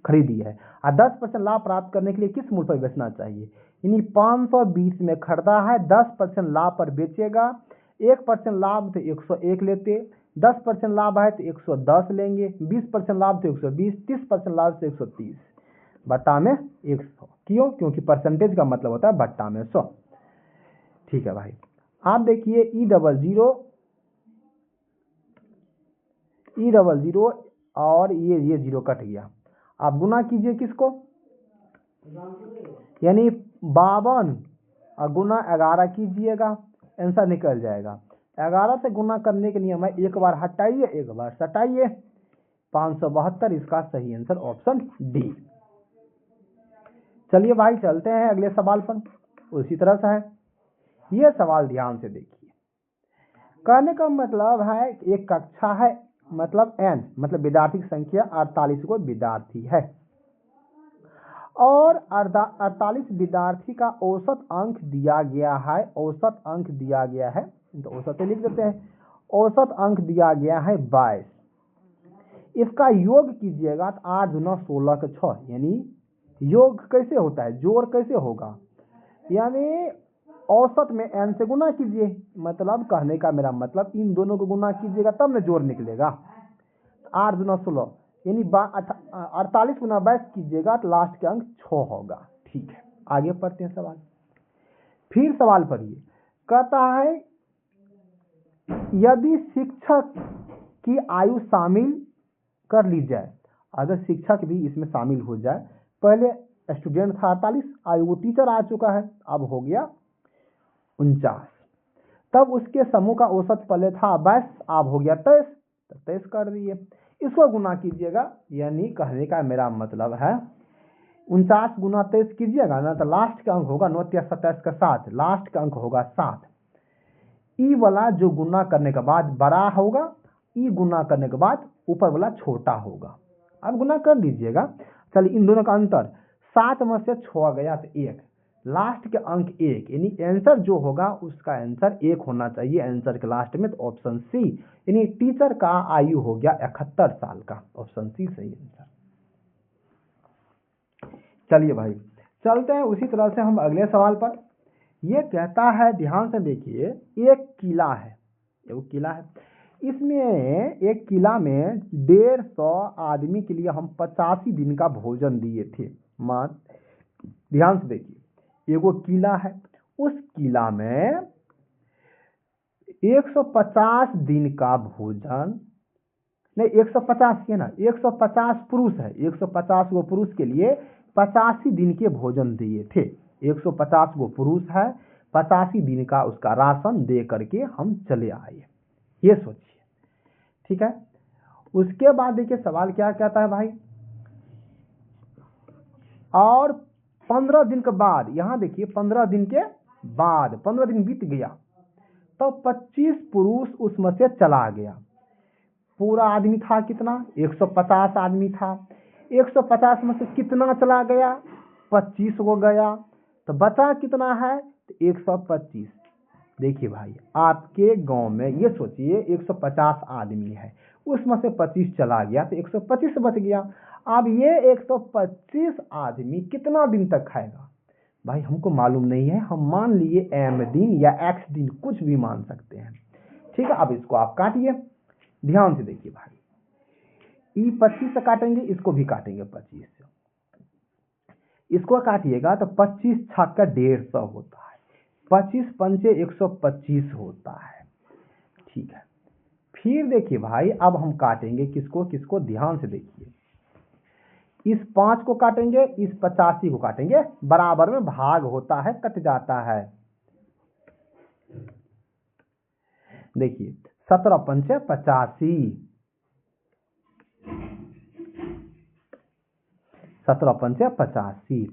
खरीदी है, और 10% लाभ प्राप्त करने के लिए किस मूल्य पर बेचना चाहिए। यानी 520 में खरीदा है, 10% लाभ पर बेचेगा, 1% लाभ तो 101 लेते, 10% लाभ है तो 110 लेंगे, 20% लाभ तो 120, 30% लाभ तो 130, बट्टा में 100। क्यों, क्योंकि परसेंटेज का मतलब होता है बट्टा में 100। ठीक है भाई, आप देखिए E00 और ये 0 कट गया। आप गुना कीजिए किसको, यानी 52 और गुना 11 कीजिएगा, आंसर निकल जाएगा। 11 से गुना करने के नियम है, एक बार हटाइए एक बार सटाइए, 572 इसका सही आंसर ऑप्शन डी। चलिए भाई चलते हैं अगले सवाल पर। उसी तरह से है। ये सवाल ध्यान से देखिए। कहने का मतलब है एक कक्षा है, मतलब n, मतलब विद्यार्थी की संख्या 48 को विद्यार्थी है, और 48 विद्यार्थी का औसत अंक दिया गया है। औसत अंक दिया गया है, तो औसत लिख देते हैं। औसत अंक दिया गया है 22। इसका योग कीजिएगा तो 8 दूना 16 के 6, यानी योग कैसे होता है, जोड़ कैसे होगा, यानी औसत में n से गुना कीजिए। मतलब कहने का मेरा मतलब इन दोनों को गुना कीजिएगा तब न जोड़ निकलेगा। 8 दूना 16 यानी 48 गुना 22 कीजिएगा तो लास्ट के अंक 6 होगा। ठीक है, आगे पढ़ते हैं सवाल। फिर सवाल पढ़िए, कहता है यदि शिक्षक की आयु शामिल कर ली जाए, अगर शिक्षक भी इसमें शामिल हो जाए, पहले स्टूडेंट था 48, आयु वो टीचर आ चुका है, अब हो गया 49, तब उसके समूह का औसत पहले था 22, अब हो गया 23, तो 23 कर दिए, इसको गुना कीजिएगा। यानी कहने का मेरा मतलब है 49 गुना 23 कीजिएगा ना, तो लास्ट का अंक होगा 9 27 का 7, लास्ट का अंक होगा 7। ई वाला जो गुना करने के बाद बड़ा होगा, ई गुना करने के बाद ऊपर वाला छोटा होगा। अब गुना कर दीजिएगा। चलिए इन दोनों का अंतर 7 में से 6 गया तो 1, लास्ट के अंक 1, यानी आंसर जो होगा उसका आंसर 1 होना चाहिए आंसर के लास्ट में, तो ऑप्शन सी, यानी टीचर का आयु हो गया 71 साल का, ऑप्शन सी सही आंसर। चलिए भाई चलते हैं उसी तरह से हम अगले सवाल पर। यह कहता है, ध्यान से देखिए, एक किला है, एक किला है, इसमें एक किला में 150 आदमी के लिए हम 85 दिन का भोजन दिए थे। ध्यान से देखिए, एगो किला है, उस किला में 150 दिन का भोजन, नहीं 150 के ना, 150 पुरुष है, 150 गो पुरुष के लिए 85 दिन के भोजन दिए थे। 150 गो पुरुष है, 85 दिन का उसका राशन दे करके हम चले आए, ये सोचिए। ठीक है, उसके बाद देखिए सवाल क्या कहता है भाई, और 15 दिन के बाद, यहां देखिए 15 दिन के बाद, 15 दिन बीत गया तो 25 पुरुष उसमें से चला गया। पूरा आदमी था कितना, 150 आदमी था, 150 में से कितना चला गया, 25 को गया, तो बचा कितना है, तो 125। देखिए भाई आपके गांव में ये सोचिए 150 आदमी है, उसमें से 25 चला गया तो 125 बच गया। अब ये 125 आदमी कितना दिन तक खाएगा, भाई हमको मालूम नहीं है, हम मान लिए एम दिन या एक्स दिन, कुछ भी मान सकते हैं। ठीक है, अब इसको आप काटिए, ध्यान से देखिए भाई, ई 25 से काटेंगे, इसको भी काटेंगे 25 से, इसको काटिएगा तो 25 छक्का 150 होता है, 25 पंचे 125 होता है। ठीक है, फिर देखिए भाई अब हम काटेंगे किसको किसको, ध्यान से देखिए, इस 5 को काटेंगे, इस 85 को काटेंगे, बराबर में भाग होता है, कट जाता है। देखिए 17 पंचे 85, 17 पंचे 85,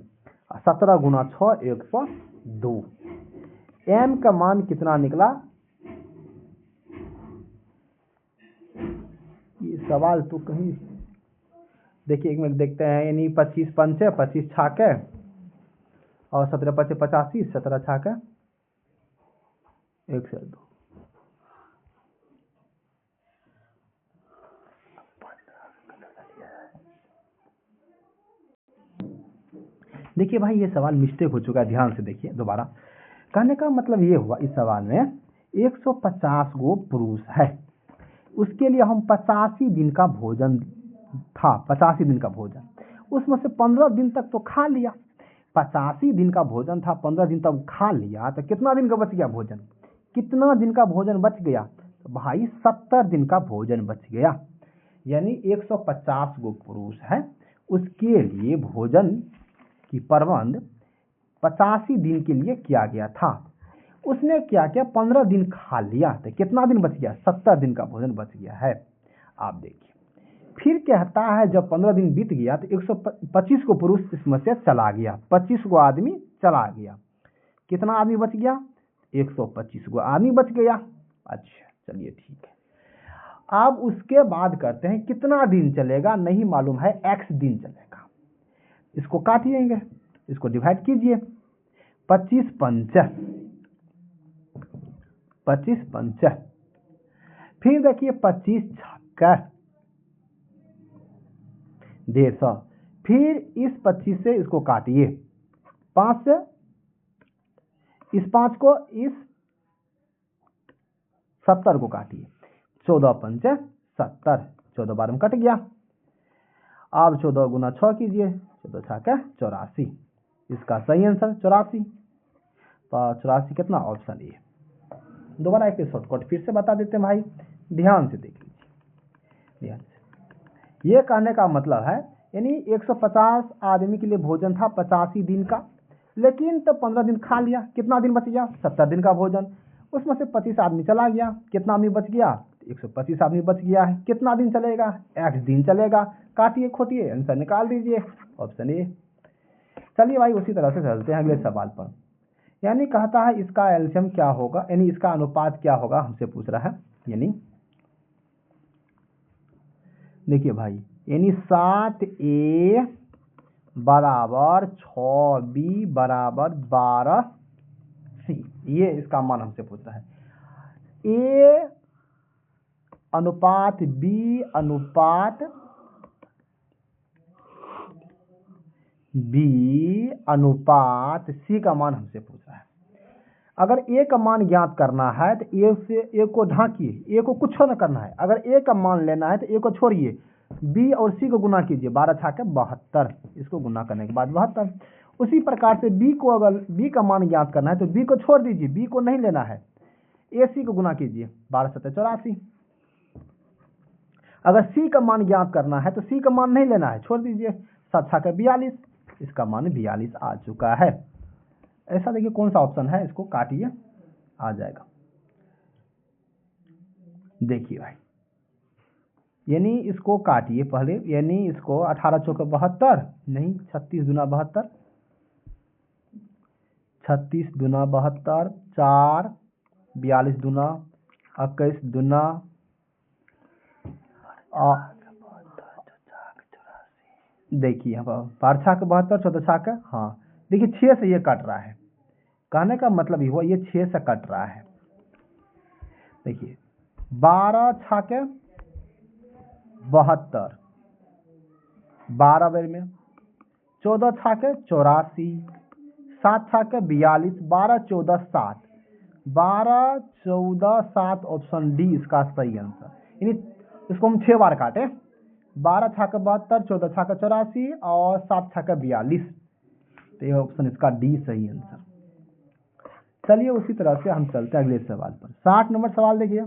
17 गुना 6 102। एम का मान कितना निकला, ये सवाल तो कहीं, देखिए एक मिनट देखते हैं, यानी 25 पंचे 25 छाके और 17 पंचे 85, 17 छाके 102। देखिए भाई ये सवाल मिस्टेक हो चुका है, ध्यान से देखिए दोबारा। कहने का मतलब ये हुआ, इस सवाल में 150 गो पुरुष है, उसके लिए हम 85 दिन का भोजन था, 85 दिन का भोजन, उसमें से 15 दिन तक तो खा लिया, 85 दिन का भोजन था, 15 दिन तक खा लिया, तो कितना दिन का बच गया भोजन, कितना दिन का भोजन बच गया, तो भाई 70 दिन का भोजन बच गया। यानी 150 गो पुरुष है, उसके लिए भोजन की प्रबंध 85 दिन के लिए किया गया था। उसने क्या किया, 15 दिन खा लिया, तो कितना दिन बच गया, 70 दिन का भोजन बच गया है। आप देखिए फिर कहता है जब 15 दिन बीत गया तो 125 को पुरुष इसमें से चला गया, 25 को आदमी चला गया, कितना आदमी बच गया? 125 गो आदमी बच गया। अच्छा चलिए ठीक है। अब उसके बाद करते हैं कितना दिन चलेगा, नहीं मालूम है, x दिन चलेगा। इसको काटिएंगे, इसको डिवाइड कीजिए। 25 पंच, फिर देखिए 25 छक्का 150, फिर इस 25 से इसको काटिए, 5 से इस 5 को, इस 70 को काटिए। 14 पंच 70, 14 बार में कट गया। अब 14 गुना 6 कीजिए, 14 छक्का 84, इसका सही आंसर 84। तो 84 कितना? Option A. दोबारा एक शॉर्टकट फिर से बता देते हैं भाई, ध्यान से देख लीजिए, ध्यान से। ये कहने का मतलब है यानी 150 आदमी के लिए भोजन था 85 दिन का, लेकिन तो 15 दिन खा लिया, कितना दिन बच गया? 70 दिन का भोजन। उसमें से 25 आदमी चला गया, कितना आदमी बच गया? 125 आदमी बच गया है। कितना दिन चलेगा? x दिन चलेगा। काटिए खोटिए, आंसर निकाल दीजिए, ऑप्शन ए। चलिए भाई उसी तरह से चलते हैं अगले सवाल पर। यानी कहता है इसका एलसीएम क्या होगा, यानी इसका अनुपात क्या होगा, हमसे पूछ रहा है। यानी देखिए भाई, यानी 7a बराबर 6b बराबर 12c, ये इसका मान हमसे पूछ रहा है। a अनुपात b अनुपात c का मान हमसे पूछ रहा है। अगर a का मान ज्ञात करना है तो a से a को ढांकिए, a को कुछ न करना है। अगर a का मान लेना है तो a को छोड़िए, b और c को गुना कीजिए, 12 छाके 72, इसको गुना करने के बाद 72। उसी प्रकार से b को, अगर b का मान ज्ञात करना है तो b को छोड़ दीजिए, b को नहीं लेना है, ac को गुना कीजिए, 12 7 84। अगर c का मान ज्ञात करना है तो c का मान नहीं लेना है, छोड़ दीजिए, 7 छाके 42, इसका मान 42 आ चुका है। ऐसा देखिए कौन सा ऑप्शन है, इसको काटिए, आ जाएगा। देखिए भाई, यानी इसको काटिए पहले, यानी इसको 18 चौके 72, नहीं 36 दूना 72, 36 दूना 72, 4 42 दूना 21 दूना, देखिए 12 छाके 72, 14 छाके, हाँ देखिए 6 से ये कट रहा है, कहने का मतलब ये हुआ ये 6 से कट रहा है। देखिए 12 छाके 72, 12 बेर में, 14 छाके 84, 7 छाके 42, 12 14 7, 12 14 7, ऑप्शन डी इसका सही आंसर। यानी इसको हम 6 बार काटे, 12 छाके 72, 14 छाके 84 और 7 छाके 42, तो ये ऑप्शन इसका डी सही आंसर। चलिए उसी तरह से हम चलते हैं अगले सवाल पर। 60 नंबर सवाल देखिए,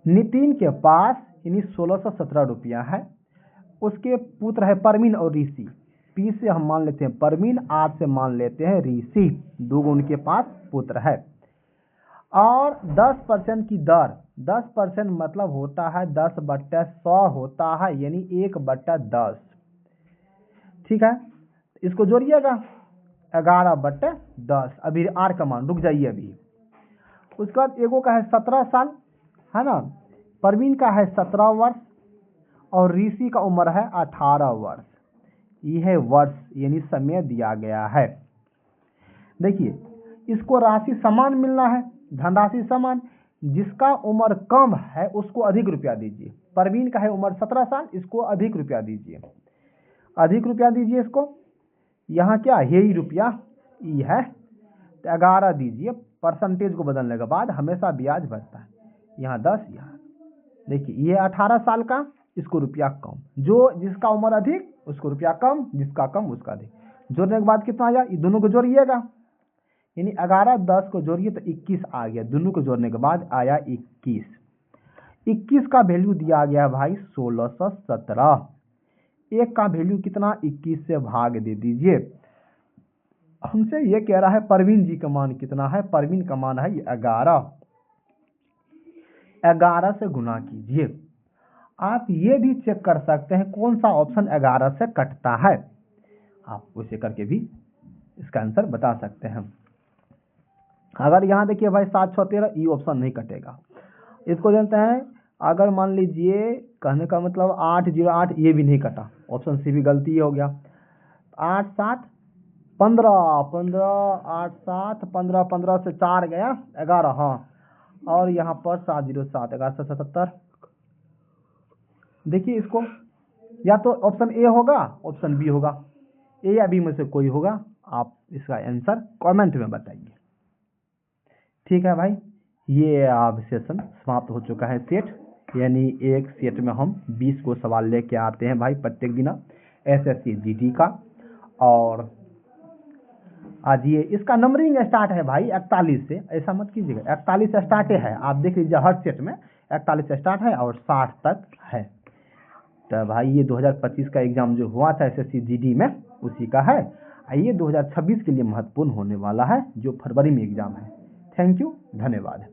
नितिन के पास यानी 1617 रुपया है, उसके पुत्र है परमीन और ऋषि। पी से हम मान लेते हैं परमीन, आर से मान लेते हैं ऋषि, दो उनके पास पुत्र है। और 10% की दर, 10% मतलब होता है 10/100 होता है, यानी 1/10, ठीक है। इसको जोड़िएगा, 11/10। अभी आर का मान, रुक जाइए अभी। उसके बाद एगो का है 17 साल, है ना, परवीन का है 17 वर्ष और ऋषि का उम्र है 18 वर्ष। यह वर्ष यानी समय दिया गया है। देखिए इसको राशि समान मिलना है, धनराशि समान, जिसका उम्र कम है उसको अधिक रुपया दीजिए। परवीन का है उम्र 17 साल, इसको अधिक रुपया दीजिए, अधिक रुपया दीजिए इसको। यहाँ क्या है ही रुपया, ई है तो 11 दीजिए, परसेंटेज को बदलने के बाद हमेशा ब्याज बढ़ता है। यहाँ 10, यहाँ देखिए ये 18 साल का, इसको रुपया कम, जो जिसका उम्र अधिक उसको रुपया कम, जिसका कम उसका अधिक। जोड़ने के बाद कितना आया, ये दोनों को जोड़िएगा, यानी 11 10 को जोड़िए तो 21 आ गया, दोनों को जोड़ने के बाद आया 21। 21 का वैल्यू दिया गया भाई 1617। एक का वैल्यू कितना, 21 से भाग दे दीजिए। हमसे ये कह रहा है परवीन जी का मान कितना है, परवीन का मान है 11, 11 से गुना कीजिए। आप ये भी चेक कर सकते हैं कौन सा ऑप्शन 11 से कटता है, आप उसे करके भी इसका आंसर बता सकते हैं। अगर यहाँ देखिए भाई 7 6 13, ई ऑप्शन नहीं कटेगा। इसको जानते हैं, अगर मान लीजिए कहने का मतलब 8 0 8, ये भी नहीं कटा, ऑप्शन सी भी गलती हो गया। 8 7 15 15, 8 7 15, 15 से 4 गया 11, हाँ, और यहाँ पर 7 0 7, 1177। देखिए इसको, या तो ऑप्शन ए होगा, ऑप्शन बी होगा, ए या बी में से कोई होगा। आप इसका आंसर कमेंट में बताइए। ठीक है भाई, ये अब सेशन समाप्त हो चुका है। सेट यानी एक सेट में हम 20 को सवाल लेके आते हैं भाई प्रत्येक दिन एसएससी जीडी का। और आज ये इसका नंबरिंग स्टार्ट है भाई 41 से, ऐसा मत कीजिएगा, 41 स्टार्ट है, आप देख लीजिए हर सेट में 41 स्टार्ट है और 60 तक है। तो भाई ये 2025 का एग्जाम जो हुआ था एसएससी जीडी में उसी का है। ये 2026 के लिए महत्वपूर्ण होने वाला है, जो फरवरी में एग्जाम है। थैंक यू, धन्यवाद।